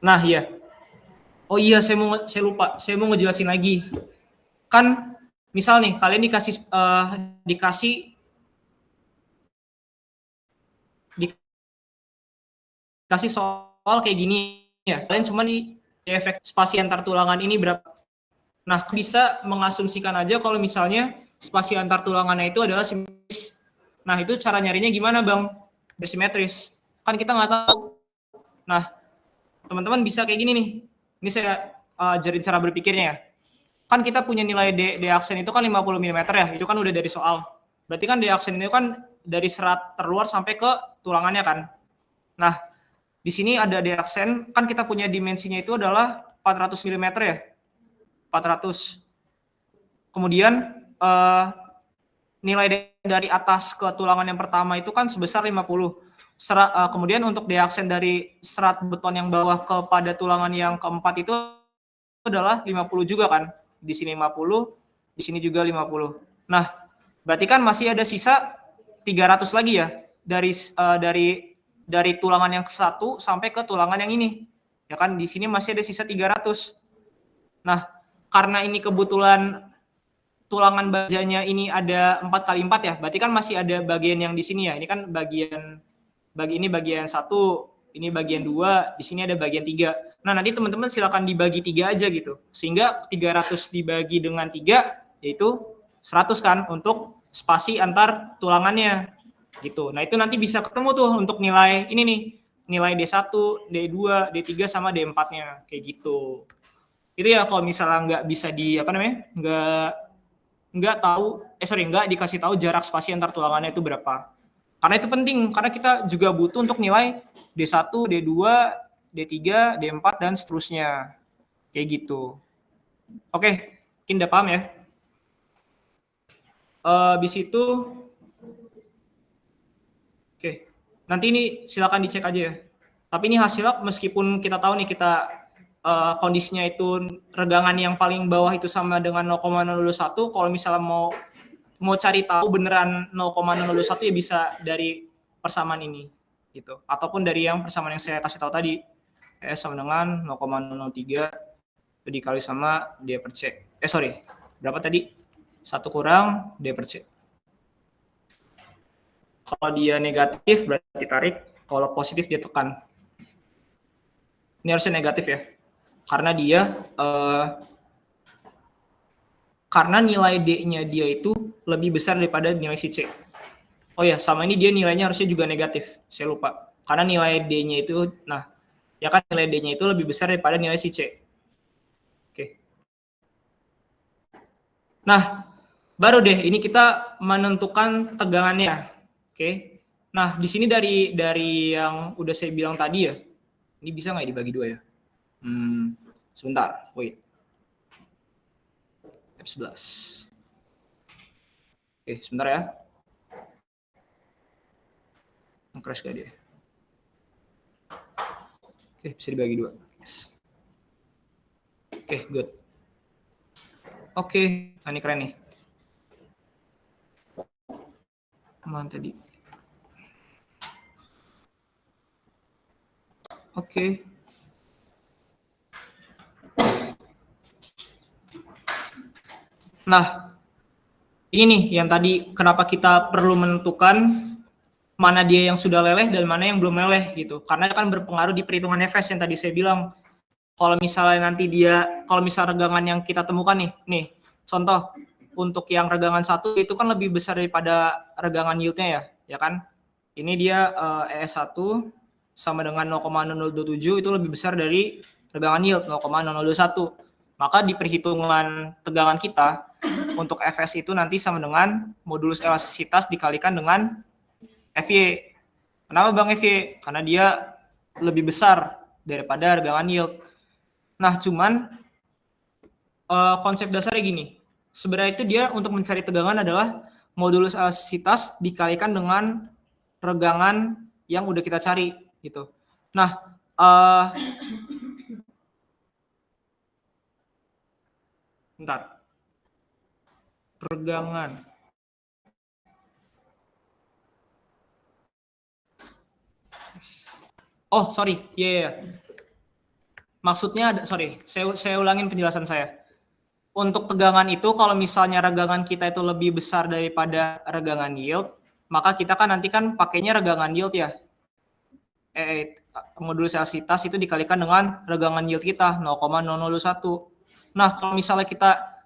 Nah, iya. Oh iya, saya lupa. Saya mau ngejelasin lagi. Kan misal nih kalian dikasih soal kayak gini ya. Kalian cuma di efek spasi antar tulangan ini berapa. Nah, bisa mengasumsikan aja kalau misalnya spasi antar tulangannya itu adalah simetris. Nah, itu cara nyarinya gimana, Bang? Simetris. Kan kita nggak tahu. Nah, teman-teman bisa kayak gini nih. Ini saya ajarin cara berpikirnya ya. Kan kita punya nilai D aksen itu kan 50 mm ya. Itu kan udah dari soal. Berarti kan D aksen itu kan dari serat terluar sampai ke tulangannya kan. Nah, di sini ada D aksen, kan kita punya dimensinya itu adalah 400 mm ya. 400. Kemudian nilai dari atas ke tulangan yang pertama itu kan sebesar 50. Kemudian untuk D aksen dari serat beton yang bawah kepada tulangan yang keempat itu adalah 50 juga kan. Di sini 50, di sini juga 50. Nah, berarti kan masih ada sisa 300 lagi ya dari tulangan yang ke-1 sampai ke tulangan yang ini. Ya kan di sini masih ada sisa 300. Nah, karena ini kebetulan tulangan bajanya ini ada 4x4 ya, berarti kan masih ada bagian yang di sini ya. Ini kan bagian satu, ini bagian 2, di sini ada bagian 3. Nah, nanti teman-teman silakan dibagi 3 aja gitu. Sehingga 300 dibagi dengan 3 yaitu 100 kan untuk spasi antar tulangannya gitu. Nah, itu nanti bisa ketemu tuh untuk nilai ini nih, nilai D1, D2, D3 sama D4-nya kayak gitu. Itu ya kalau misalnya nggak bisa nggak dikasih tahu jarak spasi antar tulangannya itu berapa. Karena itu penting, karena kita juga butuh untuk nilai D1, D2, D3, D4, dan seterusnya. Kayak gitu. Oke, mungkin udah paham ya. Habis itu, oke. Nanti ini silakan dicek aja ya. Tapi ini hasilnya meskipun kita tahu nih kondisinya itu regangan yang paling bawah itu sama dengan 0,021, kalau misalnya mau cari tahu beneran 0,021 ya bisa dari persamaan ini gitu, ataupun dari yang persamaan yang saya kasih tahu tadi, S sama dengan 0,003 dikali sama D per C. Berapa tadi? 1 kurang D per C. Kalau dia negatif berarti tarik, kalau positif dia tekan. Ini harusnya negatif ya, karena karena nilai D-nya dia itu lebih besar daripada nilai si C. Oh ya, sama ini dia nilainya harusnya juga negatif. Saya lupa. Karena nilai D-nya itu, ya kan nilai D-nya itu lebih besar daripada nilai si C. Oke. Nah, baru deh ini kita menentukan tegangannya. Oke. Nah, di sini dari yang udah saya bilang tadi ya. Ini bisa nggak dibagi 2 ya? Sebentar, wait. F11. Oke, sebentar ya. Crash gak dia? Oke, bisa dibagi 2. Yes. Oke, good. Oke, ini keren nih. Mana tadi? Oke. Nah, ini nih yang tadi kenapa kita perlu menentukan mana dia yang sudah leleh dan mana yang belum leleh gitu. Karena kan berpengaruh di perhitungan Fs yang tadi saya bilang. Kalau misalnya regangan yang kita temukan nih contoh untuk yang regangan 1 itu kan lebih besar daripada regangan yieldnya ya kan? Ini dia ES1 sama dengan 0,0027 itu lebih besar dari regangan yield 0,0021. Maka di perhitungan tegangan kita untuk Fs itu nanti sama dengan modulus elastisitas dikalikan dengan Fy. Kenapa Bang Fy? Karena dia lebih besar daripada regangan yield. Nah, cuman konsep dasarnya gini. Sebenarnya itu dia untuk mencari tegangan adalah modulus elastisitas dikalikan dengan regangan yang udah kita cari gitu. Nah, bentar. Regangan. Oh, sorry. Iya. Maksudnya, saya ulangin penjelasan saya. Untuk tegangan itu, kalau misalnya regangan kita itu lebih besar daripada regangan yield, maka kita kan nanti kan pakainya regangan yield ya. Modulus elastisitas itu dikalikan dengan regangan yield kita 0,001. Nah, kalau misalnya kita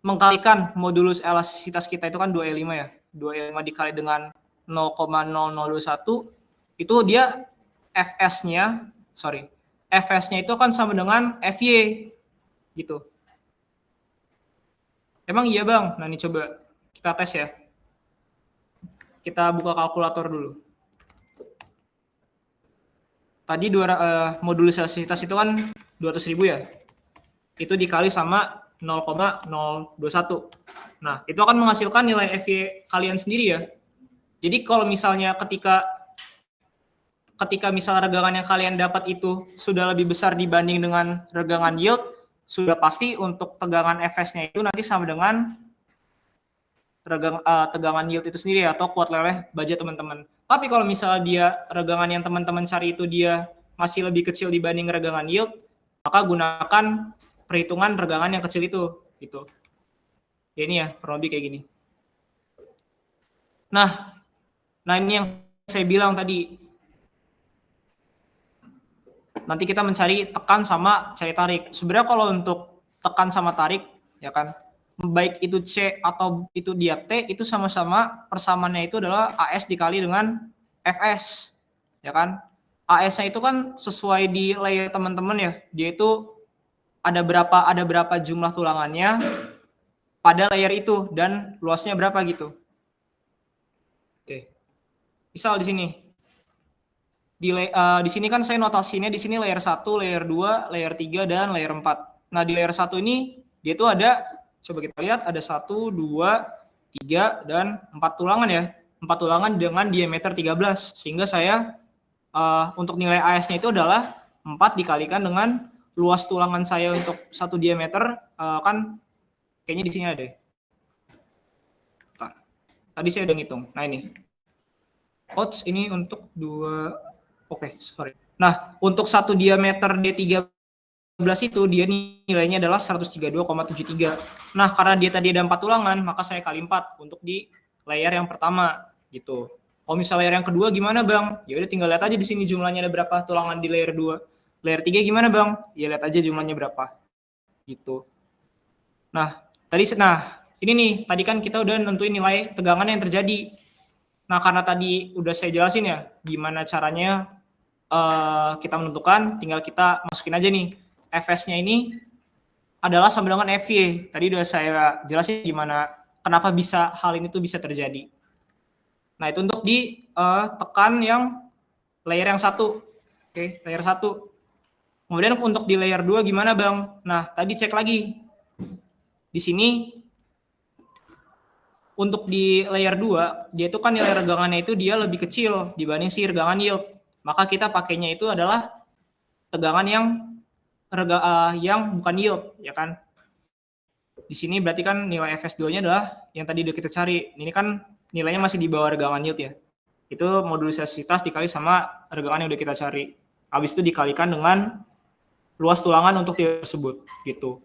mengkalikan modulus elastisitas kita itu kan 2E5 ya. 2E5 dikali dengan 0,0021 itu dia Fs-nya itu akan sama dengan Fy gitu. Emang iya Bang? Nah ini coba kita tes ya. Kita buka kalkulator dulu. Tadi modulus elastisitas itu kan 200.000 ya. Itu dikali sama 0,021. Nah, itu akan menghasilkan nilai Fy kalian sendiri ya. Jadi kalau misalnya ketika misal regangan yang kalian dapat itu sudah lebih besar dibanding dengan regangan yield, sudah pasti untuk tegangan Fs-nya itu nanti sama dengan tegangan yield itu sendiri atau kuat leleh baja teman-teman. Tapi kalau misalnya dia regangan yang teman-teman cari itu dia masih lebih kecil dibanding regangan yield, maka gunakan perhitungan regangan yang kecil itu gitu. Ya ini ya, kurang lebih kayak gini. Nah ini yang saya bilang tadi. Nanti kita mencari tekan sama cari tarik. Sebenarnya kalau untuk tekan sama tarik ya kan, baik itu C atau itu dia T, itu sama-sama persamaannya itu adalah AS dikali dengan Fs, ya kan? AS-nya itu kan sesuai di layer teman-teman ya, dia itu ada berapa jumlah tulangannya pada layer itu dan luasnya berapa gitu. Oke. Misal di sini. Di sini kan saya notasinya di sini layer 1, layer 2, layer 3 dan layer 4. Nah, di layer 1 ini dia itu ada, coba kita lihat, ada 1, 2, 3 dan 4 tulangan ya. 4 tulangan dengan diameter 13. Sehingga saya untuk nilai AS-nya itu adalah 4 dikalikan dengan luas tulangan saya untuk 1 diameter kan kayaknya di sini ada. Tadi saya udah ngitung. Nah, ini. Ouch, ini untuk 2. Oke, sorry. Nah, untuk 1 diameter D13 itu dia nilainya adalah 132,73. Nah, karena dia tadi ada 4 tulangan, maka saya kali 4 untuk di layer yang pertama gitu. Kalau misalnya layer yang kedua gimana, Bang? Ya udah tinggal lihat aja di sini jumlahnya ada berapa tulangan di layer 2. Layer 3 gimana, Bang? Ya lihat aja jumlahnya berapa. Gitu. Nah, ini nih, tadi kan kita udah nentuin nilai tegangan yang terjadi. Nah, karena tadi udah saya jelasin ya gimana caranya kita menentukan, tinggal kita masukin aja nih Fs-nya ini adalah sama dengan Fy. Tadi udah saya jelasin gimana kenapa bisa hal ini tuh bisa terjadi. Nah, itu untuk di tekan yang layer yang 1. Oke, layer 1. Kemudian untuk di layer 2 gimana, Bang? Nah, tadi cek lagi. Di sini untuk di layer 2, dia itu kan nilai regangannya itu dia lebih kecil dibanding si regangan yield. Maka kita pakainya itu adalah tegangan yang bukan yield, ya kan? Di sini berarti kan nilai Fs2-nya adalah yang tadi udah kita cari. Ini kan nilainya masih di bawah regangan yield ya. Itu modulus elastisitas dikali sama regangan yang udah kita cari. Habis itu dikalikan dengan luas tulangan untuk tersebut, gitu.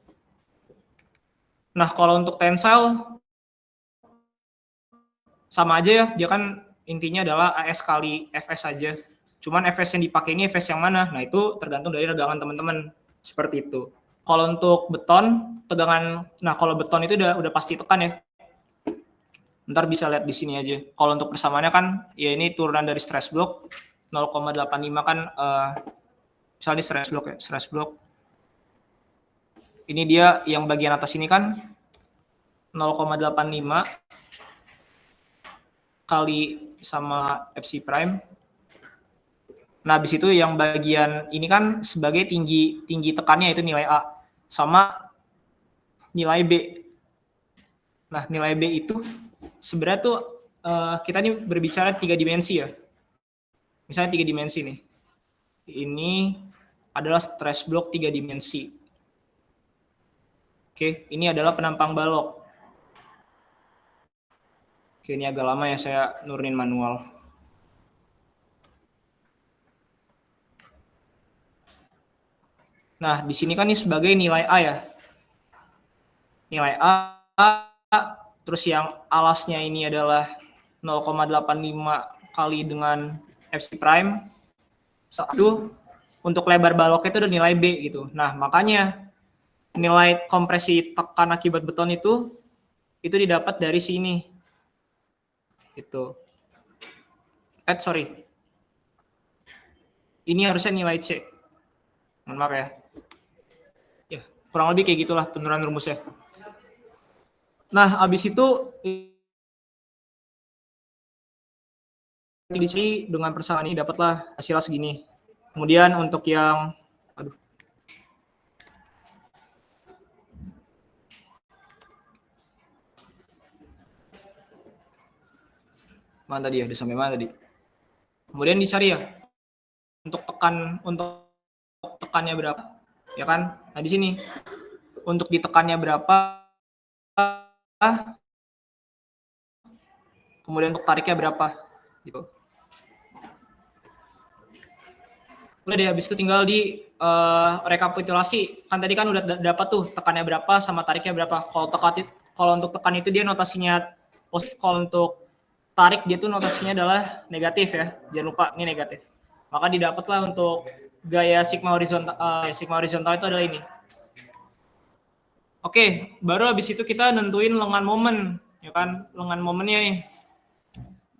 Nah, kalau untuk tensile sama aja ya, dia kan intinya adalah AS kali Fs saja. Cuman Fs yang dipakai ini Fs yang mana? Nah, itu tergantung dari regangan teman-teman. Seperti itu. Kalau untuk beton, tegangan, nah kalau beton itu udah pasti tekan ya. Ntar bisa lihat di sini aja. Kalau untuk persamaannya kan, ya ini turunan dari stress block, 0,85 kan, misalnya stress block. Ini dia yang bagian atas ini kan, 0,85 kali sama Fc prime. Nah, habis itu yang bagian ini kan sebagai tinggi tekannya itu nilai A sama nilai B. Nah, nilai B itu sebenarnya tuh kita ini berbicara 3 dimensi ya. Misalnya 3 dimensi nih. Ini adalah stress block 3 dimensi. Oke, ini adalah penampang balok. Oke, ini agak lama ya saya nurunin manual. Nah, di sini kan ini sebagai nilai A ya. Nilai A, terus yang alasnya ini adalah 0,85 kali dengan FC prime. Satu, untuk lebar baloknya itu udah nilai B gitu. Nah, makanya nilai kompresi tekan akibat beton itu didapat dari sini. Gitu. Sorry. Ini harusnya nilai C. Mohon maaf ya. Ya, kurang lebih kayak gitulah penurunan rumusnya. Nah, habis itu dicari dengan persamaan ini dapatlah hasilnya segini. Kemudian untuk yang mana tadi ya? Udah sampai mana tadi? Kemudian dicari ya untuk tekannya berapa, ya kan? Nah di sini untuk ditekannya berapa, kemudian untuk tariknya berapa, gitu. Udah deh, habis itu tinggal di rekapitulasi. Kan tadi kan udah dapat tuh tekannya berapa sama tariknya berapa. Kalau untuk tekan itu dia notasinya positif, kalau untuk tarik dia tuh notasinya adalah negatif ya. Jangan lupa ini negatif. Maka didapatlah untuk gaya sigma horizontal itu adalah ini. Oke, baru habis itu kita nentuin lengan momen, ya kan? Lengan momennya nih.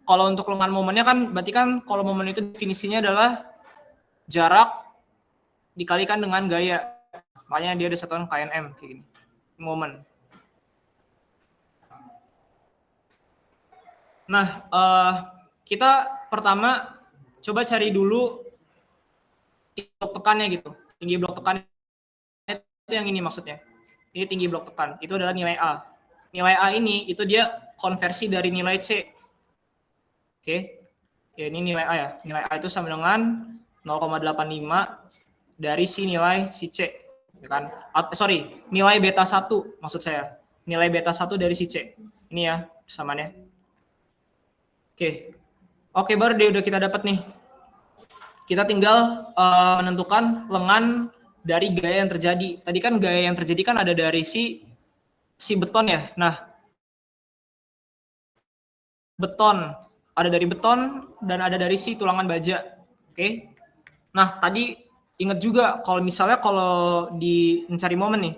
Kalau untuk lengan momennya kan berarti kan kalau momen itu definisinya adalah jarak dikalikan dengan gaya. Makanya dia ada satuan kNm kayak gini. Momen. Nah, kita pertama coba cari dulu blok tekannya gitu. Tinggi blok tekannya itu yang ini maksudnya. Ini tinggi blok tekan. Itu adalah nilai A. Nilai A ini itu dia konversi dari nilai C. Oke. Ya, ini nilai A ya. Nilai A itu sama dengan 0,85 dari si nilai si C. Ya kan? Nilai beta 1 maksud saya. Nilai beta 1 dari si C. Ini ya, samaannya. Oke, baru dia udah kita dapat nih. Kita tinggal menentukan lengan dari gaya yang terjadi. Tadi kan gaya yang terjadi kan ada dari si beton ya. Nah, beton. Ada dari beton dan ada dari si tulangan baja. Oke. Nah, tadi ingat juga kalau misalnya kalau di mencari momen nih,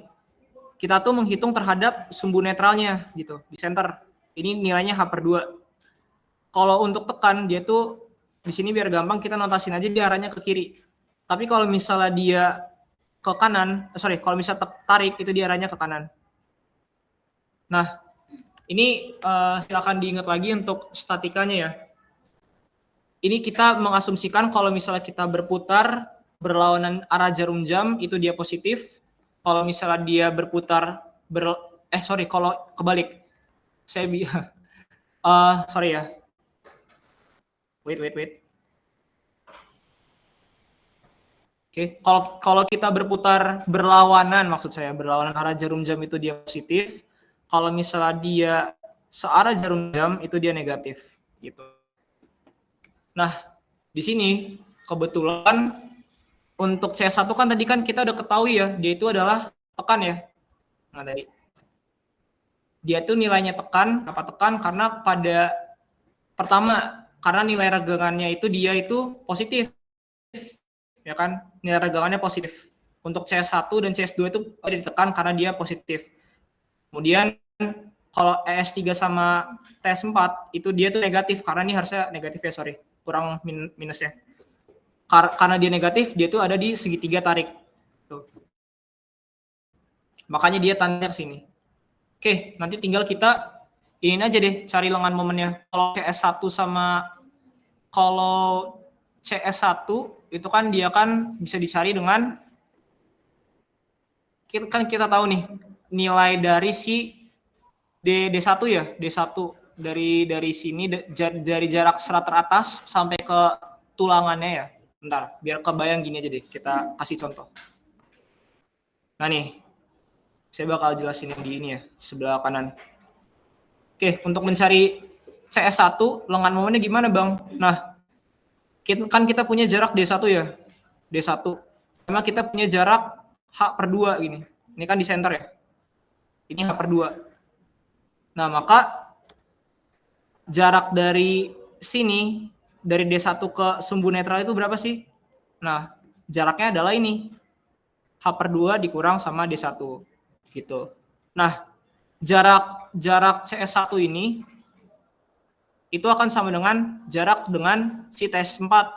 kita tuh menghitung terhadap sumbu netralnya gitu, di center. Ini nilainya H/2. Kalau untuk tekan, dia tuh di sini biar gampang kita notasin aja dia arahnya ke kiri. Tapi kalau misalnya dia ke kanan, kalau misalnya tarik itu dia arahnya ke kanan. Nah, ini silakan diingat lagi untuk statikanya ya. Ini kita mengasumsikan kalau misalnya kita berputar berlawanan arah jarum jam itu dia positif. Kalau misalnya dia berputar kalau kebalik. Saya sorry ya. Wait. Oke, kalau kita berputar berlawanan, maksud saya berlawanan arah jarum jam itu dia positif. Kalau misalnya dia searah jarum jam itu dia negatif, gitu. Nah, di sini kebetulan untuk C1 kan tadi kan kita udah ketahui ya, dia itu adalah tekan ya. Nah tadi dia tuh nilainya tekan, apa tekan karena pada pertama karena nilai regangannya itu dia itu positif. Ya kan, nilai regangannya positif. Untuk CS1 dan CS2 itu ada ditekan karena dia positif. Kemudian kalau ES3 sama TS4 itu dia tuh negatif karena ini harusnya negatif ya, kurang minusnya. Karena dia negatif, dia tuh ada di segitiga tarik. Tuh. Makanya dia tanda ke sini. Oke, nanti tinggal kita ini aja deh cari lengan momennya. Kalau CS1 sama kalau CS1 itu kan dia kan bisa dicari dengan kita tahu nih nilai dari si D1 ya, D1 dari sini dari jarak serat teratas sampai ke tulangannya ya. Bentar, biar kebayang gini aja deh, kita kasih contoh. Nah nih, saya bakal jelasin di ini ya, sebelah kanan. Oke, untuk mencari CS1 lengan momennya gimana, Bang? Nah, kan kita punya jarak D1 ya. D1. Karena kita punya jarak H/2 gini. Ini kan di center ya. Ini H/2. Nah, maka jarak dari sini, dari D1 ke sumbu netral itu berapa sih? Nah, jaraknya adalah ini. H/2 dikurang sama D1. Gitu. Nah, jarak CS1 ini itu akan sama dengan jarak dengan si TS4.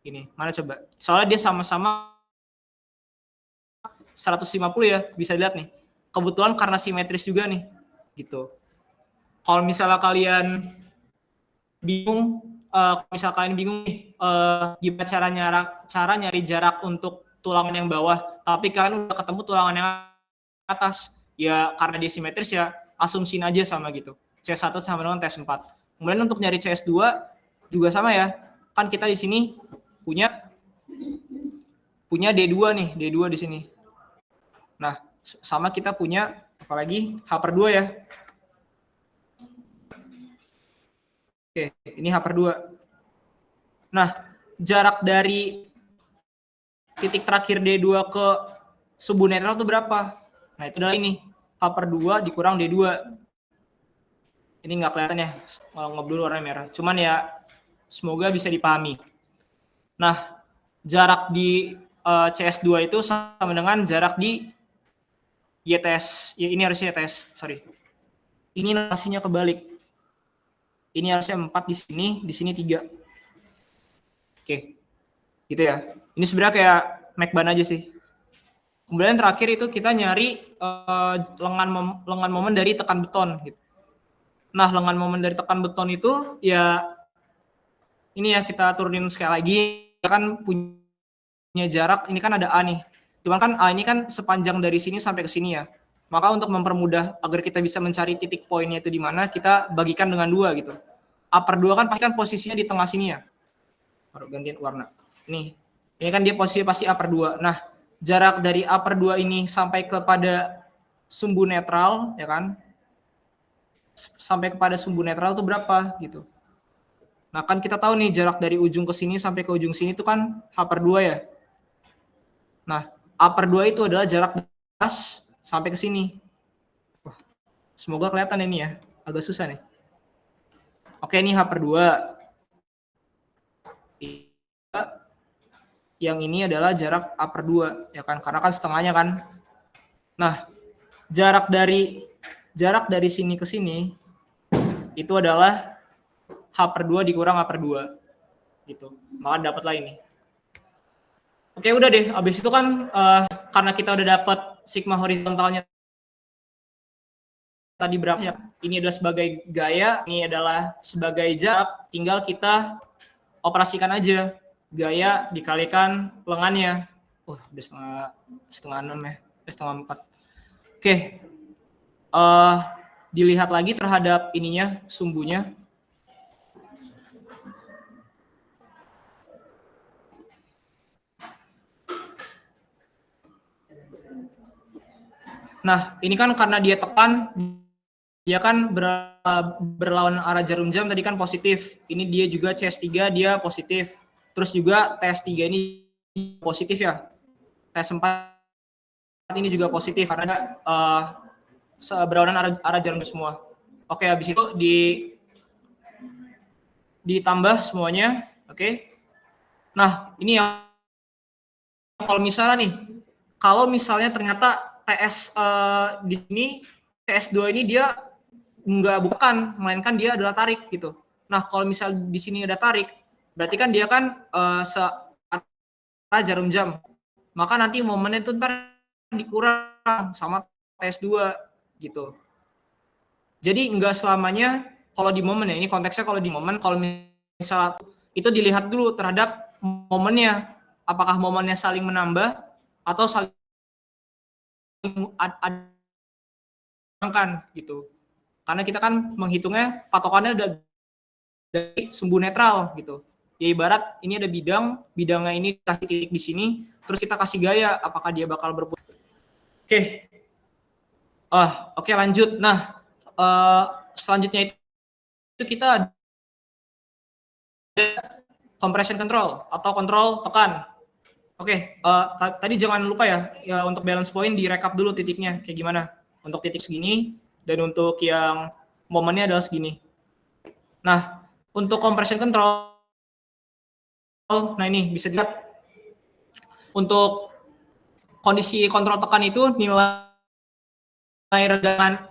Ini, mana coba? Soalnya dia sama-sama 150 ya, bisa lihat nih. Kebetulan karena simetris juga nih, gitu. Kalau misalnya kalian bingung, nih, gimana cara nyari jarak untuk tulangan yang bawah, tapi kalian udah ketemu tulangan yang atas, ya karena dia simetris ya asumsiin aja sama gitu. CS1 sama dengan TS4. Kemudian untuk nyari CS2 juga sama ya. Kan kita di sini punya D2 nih, D2 di sini. Nah, sama kita punya apalagi H/2 ya. Oke, ini H/2. Nah, jarak dari titik terakhir D2 ke sumbu netral itu berapa? Nah, itu adalah ini. H/2 dikurang D2. Ini nggak kelihatan ya, nge dulu warna merah. Cuman ya, semoga bisa dipahami. Nah, jarak di CS2 itu sama dengan jarak di YTS. Ya, ini harusnya YTS, sorry. Ini notasinya kebalik. Ini harusnya 4 di sini 3. Oke. Gitu ya. Ini sebenarnya kayak MacBan aja sih. Kemudian terakhir itu kita nyari lengan momen dari tekan beton gitu. Nah, lengan momen dari tekan beton itu ya ini ya kita turunin sekali lagi, ya kan punya jarak, ini kan ada A nih. Cuman kan A ini kan sepanjang dari sini sampai ke sini ya. Maka untuk mempermudah agar kita bisa mencari titik poinnya itu di mana, kita bagikan dengan 2 gitu. A/2 kan pasti kan posisinya di tengah sini ya. Baru gantian warna. Nih, ini kan dia posisi pasti A/2. Nah, jarak dari A/2 ini sampai kepada sumbu netral, ya kan? Sampai kepada sumbu netral itu berapa gitu. Nah, kan kita tahu nih jarak dari ujung ke sini sampai ke ujung sini itu kan H/2 ya. Nah, A/2 itu adalah jarak das sampai ke sini. Wah, semoga kelihatan ini ya. Agak susah nih. Oke, ini H/2. Yang ini adalah jarak A/2 ya kan, karena kan setengahnya kan. Nah, jarak dari sini ke sini itu adalah H/2 dikurang A/2 gitu. Maka dapatlah ini. Oke, udah deh. Habis itu kan karena kita udah dapat sigma horizontalnya tadi berapa ya? Ini adalah sebagai gaya, ini adalah sebagai jarak, tinggal kita operasikan aja. Gaya dikalikan lengannya. Udah setengah 6 ya. Setengah 4. Oke. Dilihat lagi terhadap ininya, sumbunya. Nah, ini kan karena dia tekan, dia kan berlawan arah jarum jam tadi kan positif. Ini dia juga CS3 dia positif. Terus juga TS3 ini positif ya. TS4 ini juga positif karena berlawanan arah jarum jam semua. Oke, habis itu ditambah semuanya, oke. Nah, ini yang kalau misalnya ternyata TS di sini TS2 ini dia bukan, melainkan dia adalah tarik gitu. Nah, kalau misal di sini ada tarik, berarti kan dia kan searah jarum jam. Maka nanti momennya itu ntar dikurang sama TS2 gitu. Jadi enggak selamanya kalau di momen ya, ini konteksnya kalau di momen, kalau misal itu dilihat dulu terhadap momennya, apakah momennya saling menambah atau saling kan gitu. Karena kita kan menghitungnya patokannya dari sumbu netral gitu. Ya ibarat ini ada bidangnya ini kasih titik di sini, terus kita kasih gaya, apakah dia bakal berputar. Oke. Oke, lanjut. Nah, selanjutnya itu kita ada compression control atau kontrol tekan. Oke, tadi jangan lupa ya untuk balance point direkap dulu titiknya kayak gimana. Untuk titik segini dan untuk yang momennya adalah segini. Nah, untuk compression control, nah ini bisa dilihat untuk kondisi kontrol tekan itu nilai regangan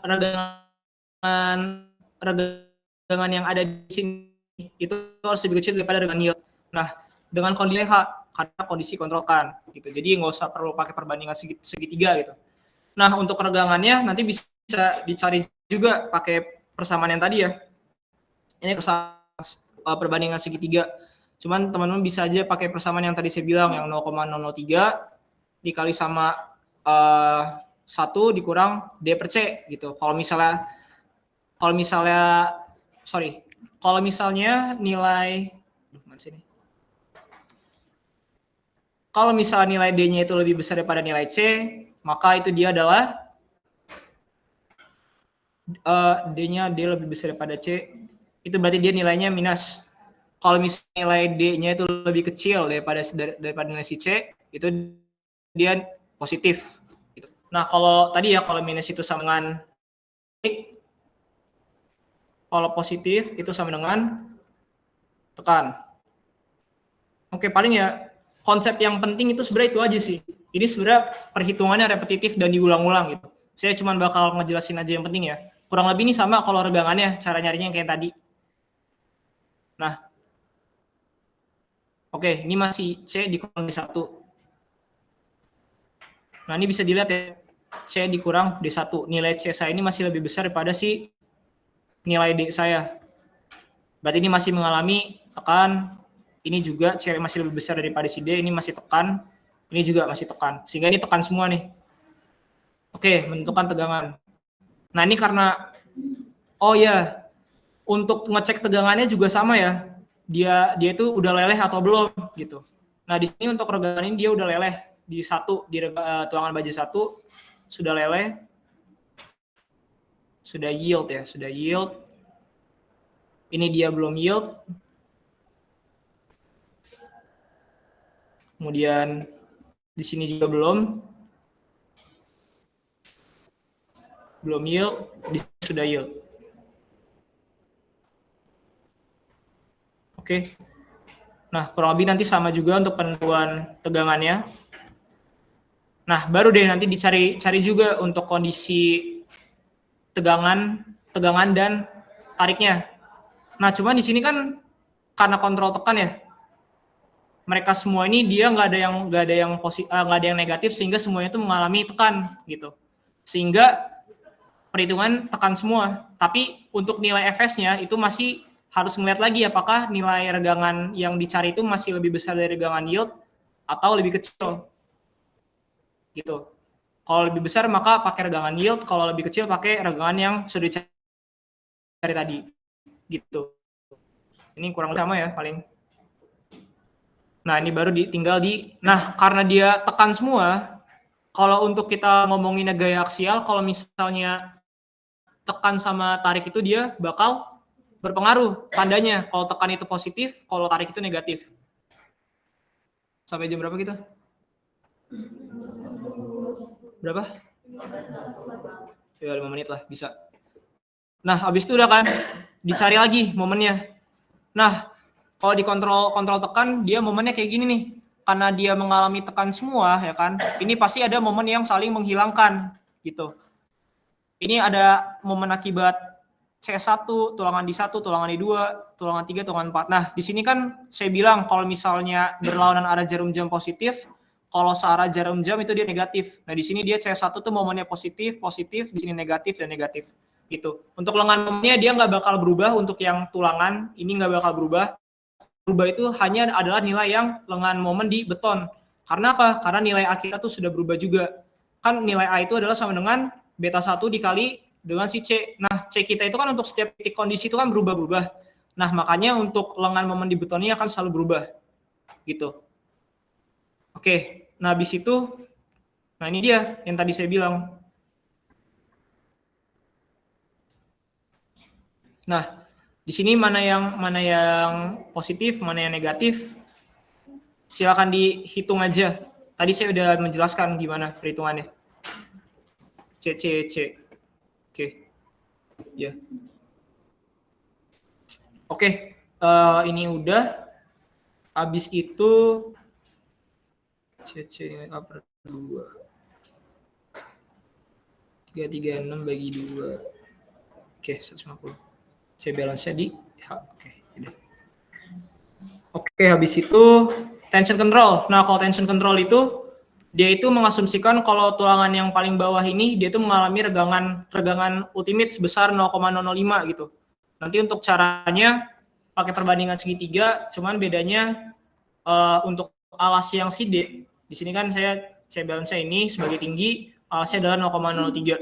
yang ada di sini itu harus lebih kecil daripada regangan yield. Nah, dengan kondisi H karena kondisi kontrol tekan gitu. Jadi nggak usah perlu pakai perbandingan segitiga gitu. Nah, untuk regangannya nanti bisa dicari juga pakai persamaan yang tadi ya. Ini perbandingan segitiga. Cuman teman-teman bisa aja pakai persamaan yang tadi saya bilang yang 0,003 dikali sama 1 dikurang D per C gitu. Kalau misalnya nilai kalau misalnya nilai D-nya itu lebih besar daripada nilai C, maka itu dia adalah D-nya D lebih besar daripada C, itu berarti dia nilainya minus. Kalau misalnya nilai D-nya itu lebih kecil daripada nilai si C, itu dia positif. Nah, kalau tadi ya, kalau minus itu sama dengan kalau positif itu sama dengan tekan. Oke, paling ya konsep yang penting itu sebenarnya itu aja sih. Ini sebenarnya perhitungannya repetitif dan diulang-ulang gitu. Saya cuma bakal ngejelasin aja yang penting ya. Kurang lebih ini sama kalau regangannya, cara nyarinya kayak tadi. Nah, oke, ini masih C dikurang D1. Nah, ini bisa dilihat ya, C dikurang D1. Nilai C saya ini masih lebih besar daripada si nilai D saya. Berarti ini masih mengalami tekan. Ini juga C masih lebih besar daripada si D, ini masih tekan. Ini juga masih tekan. Sehingga ini tekan semua nih. Oke, menentukan tegangan. Nah, ini karena oh ya, untuk ngecek tegangannya juga sama ya. Dia itu udah leleh atau belum gitu. Nah, di sini untuk regangan ini dia udah leleh di tulangan baja 1 sudah leleh. Sudah yield ya, sudah yield. Ini dia belum yield. Kemudian di sini juga belum yield, di sini sudah yield. Oke. Nah, kurang lebih nanti sama juga untuk penentuan tegangannya. Nah, baru deh nanti dicari juga untuk kondisi tegangan dan tariknya. Nah, cuma di sini kan karena kontrol tekan ya, mereka semua ini dia nggak ada yang negatif, sehingga semuanya itu mengalami tekan gitu. Sehingga perhitungan tekan semua. Tapi untuk nilai Fs-nya itu masih harus ngeliat lagi apakah nilai regangan yang dicari itu masih lebih besar dari regangan yield atau lebih kecil. Gitu. Kalau lebih besar maka pakai regangan yield, kalau lebih kecil pakai regangan yang sudah dicari tadi. Gitu. Ini kurang sama ya paling. Nah, ini baru tinggal nah, karena dia tekan semua, kalau untuk kita ngomonginnya gaya aksial, kalau misalnya tekan sama tarik itu dia bakal berpengaruh tandanya. Kalau tekan itu positif, kalau tarik itu negatif. Sampai jam berapa kita? Berapa? Ya 5 menit lah, bisa. Nah, habis itu udah kan dicari lagi momennya. Nah, kalau di kontrol tekan, dia momennya kayak gini nih. Karena dia mengalami tekan semua, ya kan. Ini pasti ada momen yang saling menghilangkan, gitu. Ini ada momen akibat C1, tulangan D1, tulangan D2, tulangan 3, tulangan 4. Nah, di sini kan saya bilang kalau misalnya berlawanan arah jarum jam positif, kalau searah jarum jam itu dia negatif. Nah, di sini dia C1 tuh momennya positif, di sini negatif dan negatif. Gitu. Untuk lengan momennya dia nggak bakal berubah, untuk yang tulangan ini nggak bakal berubah. Berubah itu hanya adalah nilai yang lengan momen di beton. Karena apa? Karena nilai A kita tuh sudah berubah juga. Kan nilai A itu adalah sama dengan beta 1 dikali dengan si C. Nah, C kita itu kan untuk setiap titik kondisi itu kan berubah-ubah. Nah, makanya untuk lengan momen di betonnya akan selalu berubah. Gitu. Oke, nah habis itu, nah ini dia yang tadi saya bilang. Nah, di sini mana yang positif, mana yang negatif. silakan dihitung aja. Tadi saya udah menjelaskan gimana perhitungannya. C. Oke. Ya. Oke, ini udah. Habis itu C per 2. 336 bagi 2. Oke, 150. C balance-nya di H. Oke, habis itu tension control. Nah, kalau tension control itu dia itu mengasumsikan kalau tulangan yang paling bawah ini dia itu mengalami regangan ultimate sebesar 0,005 gitu. Nanti untuk caranya pakai perbandingan segitiga, cuman bedanya untuk alas yang si D, di sini kan saya C balance ini sebagai tinggi, alasnya adalah 0,03.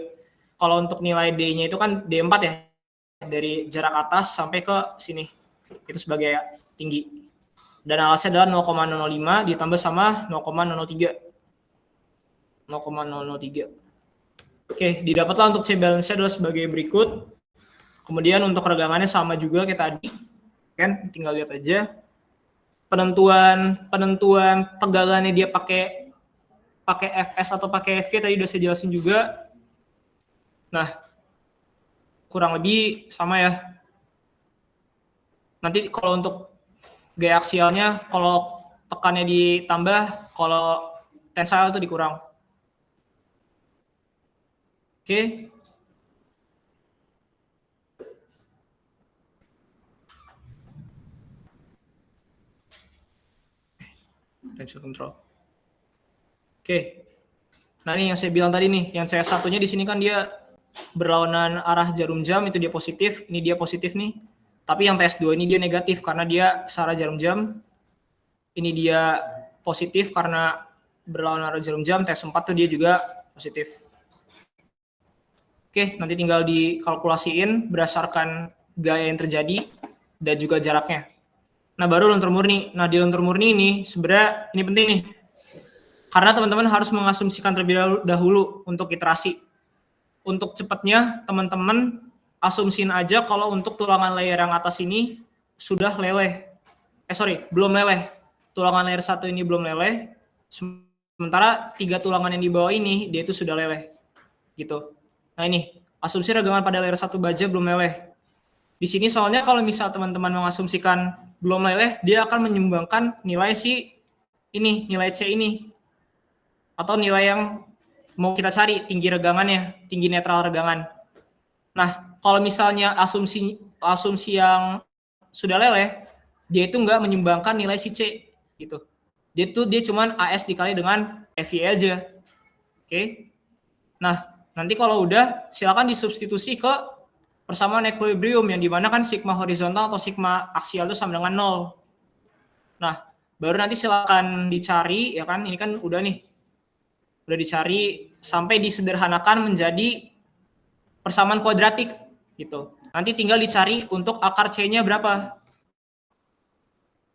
Kalau untuk nilai D-nya itu kan D4 ya, dari jarak atas sampai ke sini, itu sebagai tinggi. Dan alasnya adalah 0,005 ditambah sama 0,003. 0,003. Oke, didapatlah untuk C balance-nya adalah sebagai berikut. Kemudian untuk regangannya sama juga kayak tadi. Kan, tinggal lihat aja. Penentuan tegangannya dia pakai Fs atau pakai V tadi udah saya jelasin juga. Nah, kurang lebih sama ya. Nanti kalau untuk gaya aksialnya, kalau tekannya ditambah, kalau tensile itu dikurang. Oke. Tension control. Oke. Nah, ini yang saya bilang tadi nih, yang CS1-nya di sini kan dia berlawanan arah jarum jam, itu dia positif, ini dia positif nih. Tapi yang TS2 ini dia negatif karena dia searah jarum jam. Ini dia positif karena berlawanan arah jarum jam, TS4 tuh dia juga positif. Oke, nanti tinggal dikalkulasiin berdasarkan gaya yang terjadi dan juga jaraknya. Nah, baru luntur murni. Nah, di luntur murni ini sebenarnya ini penting nih. Karena teman-teman harus mengasumsikan terlebih dahulu untuk iterasi. Untuk cepatnya, teman-teman asumsiin aja kalau untuk tulangan layer yang atas ini sudah leleh. Belum leleh. Tulangan layer 1 ini belum leleh. Sementara 3 tulangan yang di bawah ini, dia itu sudah leleh. Gitu. Nah ini, asumsi regangan pada layer 1 baja belum leleh. Di sini soalnya kalau misal teman-teman mengasumsikan belum leleh, dia akan menyumbangkan nilai nilai C ini. Atau nilai yang mau kita cari, tinggi regangannya, tinggi netral regangan. Nah, kalau misalnya asumsi yang sudah leleh, dia itu nggak menyumbangkan nilai si C gitu. Dia cuman AS dikali dengan FY aja. Oke. Nah, nanti kalau udah silakan disubstitusi ke persamaan equilibrium yang dimana kan sigma horizontal atau sigma aksial itu sama dengan 0. Nah, baru nanti silakan dicari ya kan, ini kan udah dicari sampai disederhanakan menjadi persamaan kuadratik gitu. Nanti tinggal dicari untuk akar C-nya berapa.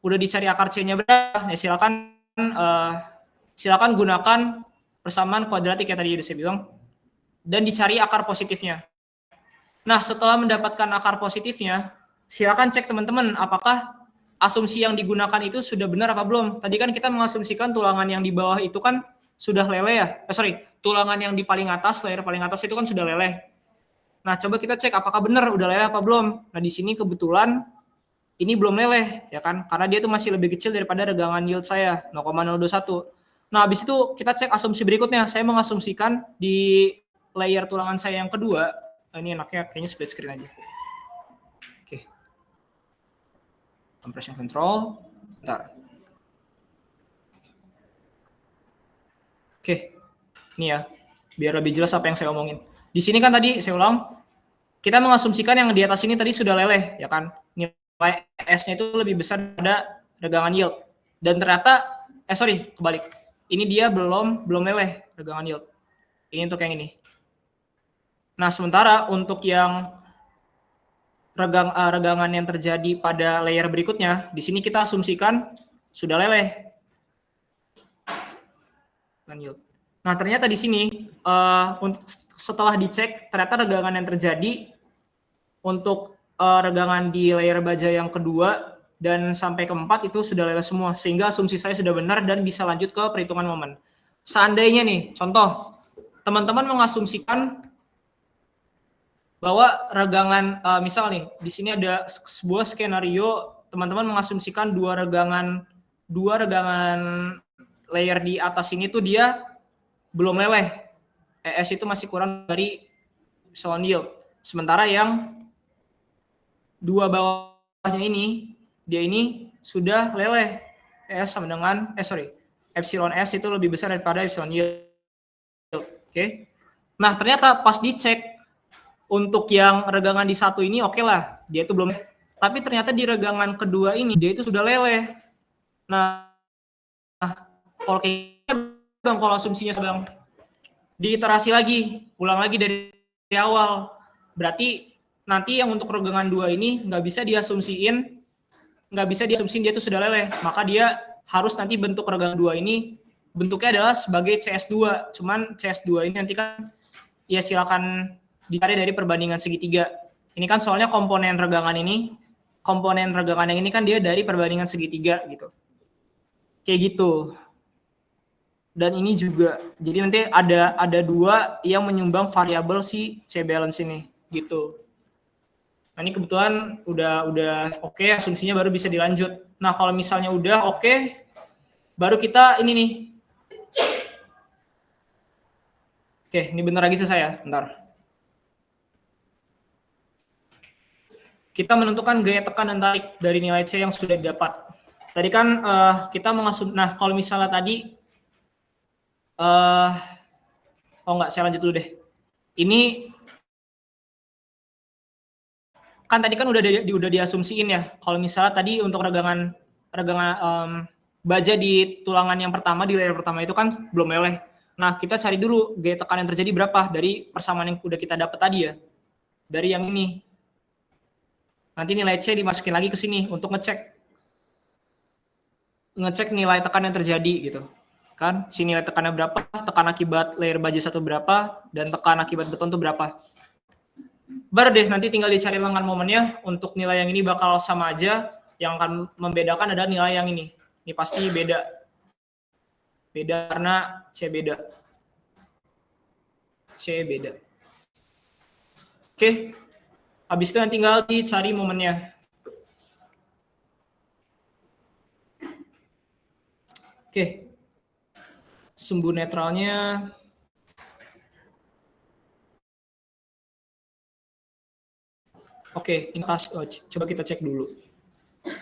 Udah dicari akar C-nya berapa, ya silakan gunakan persamaan kuadratik ya tadi udah saya bilang, dan dicari akar positifnya. Nah, setelah mendapatkan akar positifnya, silakan cek teman-teman apakah asumsi yang digunakan itu sudah benar apa belum. Tadi kan kita mengasumsikan tulangan yang di bawah itu kan sudah leleh ya. Tulangan yang di paling atas, layer paling atas itu kan sudah leleh. Nah, coba kita cek apakah benar udah leleh apa belum. Nah, di sini kebetulan ini belum leleh ya kan, karena dia itu masih lebih kecil daripada regangan yield saya 0,021. Nah, habis itu kita cek asumsi berikutnya. Saya mengasumsikan di layer tulangan saya yang kedua. Nah, ini enaknya kayaknya split screen aja. Oke. Compression control. Bentar. Oke. Ini ya, biar lebih jelas apa yang saya omongin. Di sini kan tadi saya ulang, kita mengasumsikan yang di atas ini tadi sudah leleh, ya kan? Nilai S-nya itu lebih besar daripada regangan yield. Dan ternyata, kebalik. Ini dia belum leleh regangan yield. Ini untuk yang ini. Nah, sementara untuk yang regangan yang terjadi pada layer berikutnya, di sini kita asumsikan sudah leleh. Yield. Nah, ternyata di sini setelah dicek, ternyata regangan yang terjadi untuk regangan di layer baja yang kedua dan sampai ke 4 itu sudah leleh semua, sehingga asumsi saya sudah benar dan bisa lanjut ke perhitungan momen. Seandainya nih, contoh, teman-teman mengasumsikan bahwa regangan, misal nih, di sini ada sebuah skenario, teman-teman mengasumsikan dua regangan layer di atas ini tuh dia belum leleh, ES itu masih kurang dari epsilon yield. Sementara yang dua bawahnya ini, dia ini sudah leleh, ES sama dengan, epsilon S itu lebih besar daripada epsilon yield. Oke. Nah, ternyata pas dicek untuk yang regangan di satu ini oke lah, dia itu belum, tapi ternyata di regangan kedua ini dia itu sudah leleh. Nah, kalau kayak Bang, kalau asumsinya Bang, diiterasi lagi, ulang lagi dari awal. Berarti nanti yang untuk regangan 2 ini nggak bisa diasumsiin dia itu sudah leleh. Maka dia harus nanti bentuk regangan 2 ini bentuknya adalah sebagai CS2. Cuman CS2 ini nanti kan ya silakan dicari dari perbandingan segitiga. Ini kan soalnya komponen regangan yang ini kan dia dari perbandingan segitiga gitu. Kayak gitu. Dan ini juga, jadi nanti ada dua yang menyumbang variabel si C balance ini gitu. Nah, ini kebetulan udah oke, asumsinya baru bisa dilanjut. Nah, kalau misalnya udah oke, baru kita ini nih. Oke, ini bentar lagi selesai ya, bentar. Kita menentukan gaya tekan dan tarik dari nilai C yang sudah didapat. Tadi kan kita mengasum, nah kalau misalnya tadi enggak, saya lanjut dulu deh. Ini kan tadi kan udah diasumsiin ya. Kalau misalnya tadi untuk regangan baja di tulangan yang pertama, di layer pertama itu kan belum leleh. Nah, kita cari dulu gaya tekan yang terjadi berapa dari persamaan yang udah kita dapat tadi ya. Dari yang ini. Nanti nilai C dimasukin lagi ke sini untuk ngecek nilai tekan yang terjadi gitu. Kan si nilai tekannya berapa, tekan akibat layer baja satu berapa, dan tekan akibat beton itu berapa. Baru deh nanti tinggal dicari lengan momennya. Untuk nilai yang ini bakal sama aja, yang akan membedakan adalah nilai yang ini. Ini pasti beda karena C beda. Oke, habis itu nanti tinggal dicari momennya. Oke. Sumbu netralnya oke, ini coba kita cek dulu.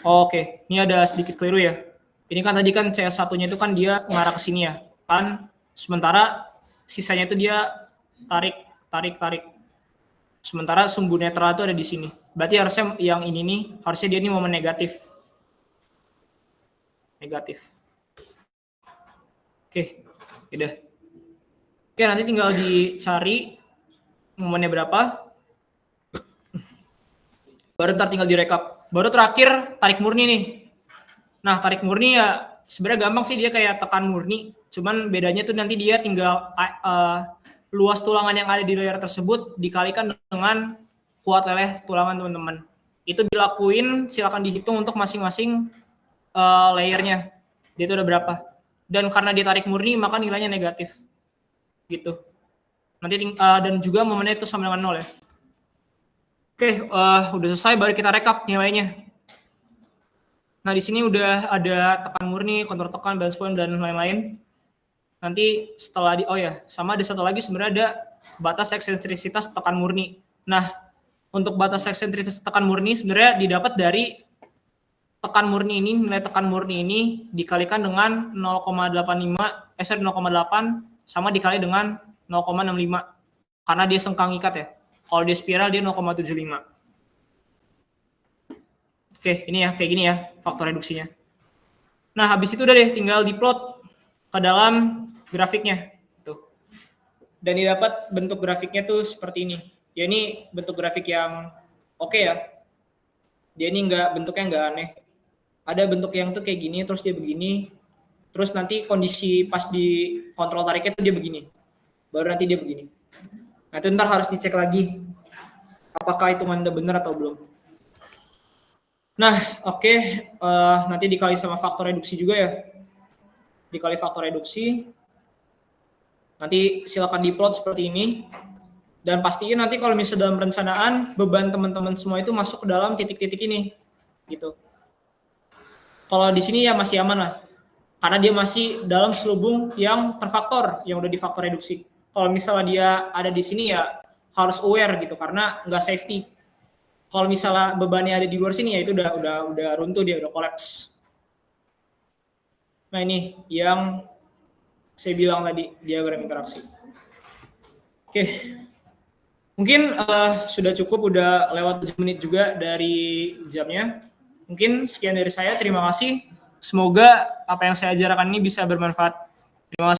Oke, ini ada sedikit keliru ya. Ini kan tadi kan CS1-nya itu kan dia mengarah ke sini ya. Kan sementara sisanya itu dia tarik. Sementara sumbu netral itu ada di sini. Berarti harusnya yang ini nih, harusnya dia ini momen negatif. Oke, udah. Oke, nanti tinggal dicari momennya berapa. Baru ntar tinggal direkap. Baru terakhir tarik murni nih. Nah, tarik murni ya sebenarnya gampang sih, dia kayak tekan murni. Cuman bedanya tuh nanti dia tinggal luas tulangan yang ada di layer tersebut dikalikan dengan kuat leleh tulangan teman-teman. Itu dilakuin, silakan dihitung untuk masing-masing layernya. Dia itu udah berapa. Dan karena dia tarik murni, maka nilainya negatif. Gitu. Nanti dan juga momennya itu sama dengan 0 ya. Oke, udah selesai, baru kita rekap nilainya. Nah, di sini udah ada tekan murni, kontur tekan, balance point, dan lain-lain. Nanti setelah sama ada satu lagi sebenarnya ada batas eksentrisitas tekan murni. Nah, untuk batas eksentrisitas tekan murni sebenarnya didapat dari tekan murni ini, nilai tekan murni ini dikalikan dengan 0,8 sama dikali dengan 0,65 karena dia sengkang ikat ya. Kalau dia spiral dia 0,75. Oke, ini ya kayak gini ya faktor reduksinya. Nah, habis itu udah deh tinggal diplot ke dalam grafiknya tuh. Dan didapat bentuk grafiknya tuh seperti ini. Ya ini bentuk grafik yang oke ya. Dia ini bentuknya nggak aneh. Ada bentuk yang tuh kayak gini, terus dia begini. Terus nanti kondisi pas di kontrol tariknya tuh dia begini. Baru nanti dia begini. Nah, itu ntar harus dicek lagi apakah hitungan udah benar atau belum. Nah, oke, nanti dikali sama faktor reduksi juga ya. Dikali faktor reduksi. Nanti silakan diplot seperti ini. Dan pastiin nanti kalau misalnya dalam perencanaan, beban teman-teman semua itu masuk ke dalam titik-titik ini. Gitu. Kalau di sini ya masih aman lah. Karena dia masih dalam selubung yang terfaktor, yang udah difaktor reduksi. Kalau misalnya dia ada di sini ya harus aware gitu, karena nggak safety. Kalau misalnya bebannya ada di luar sini ya itu udah runtuh, dia udah collapse. Nah ini yang saya bilang tadi, diagram interaksi. Oke. Mungkin sudah cukup, udah lewat 7 menit juga dari jamnya. Mungkin sekian dari saya, terima kasih. Semoga apa yang saya ajarkan ini bisa bermanfaat. Terima kasih.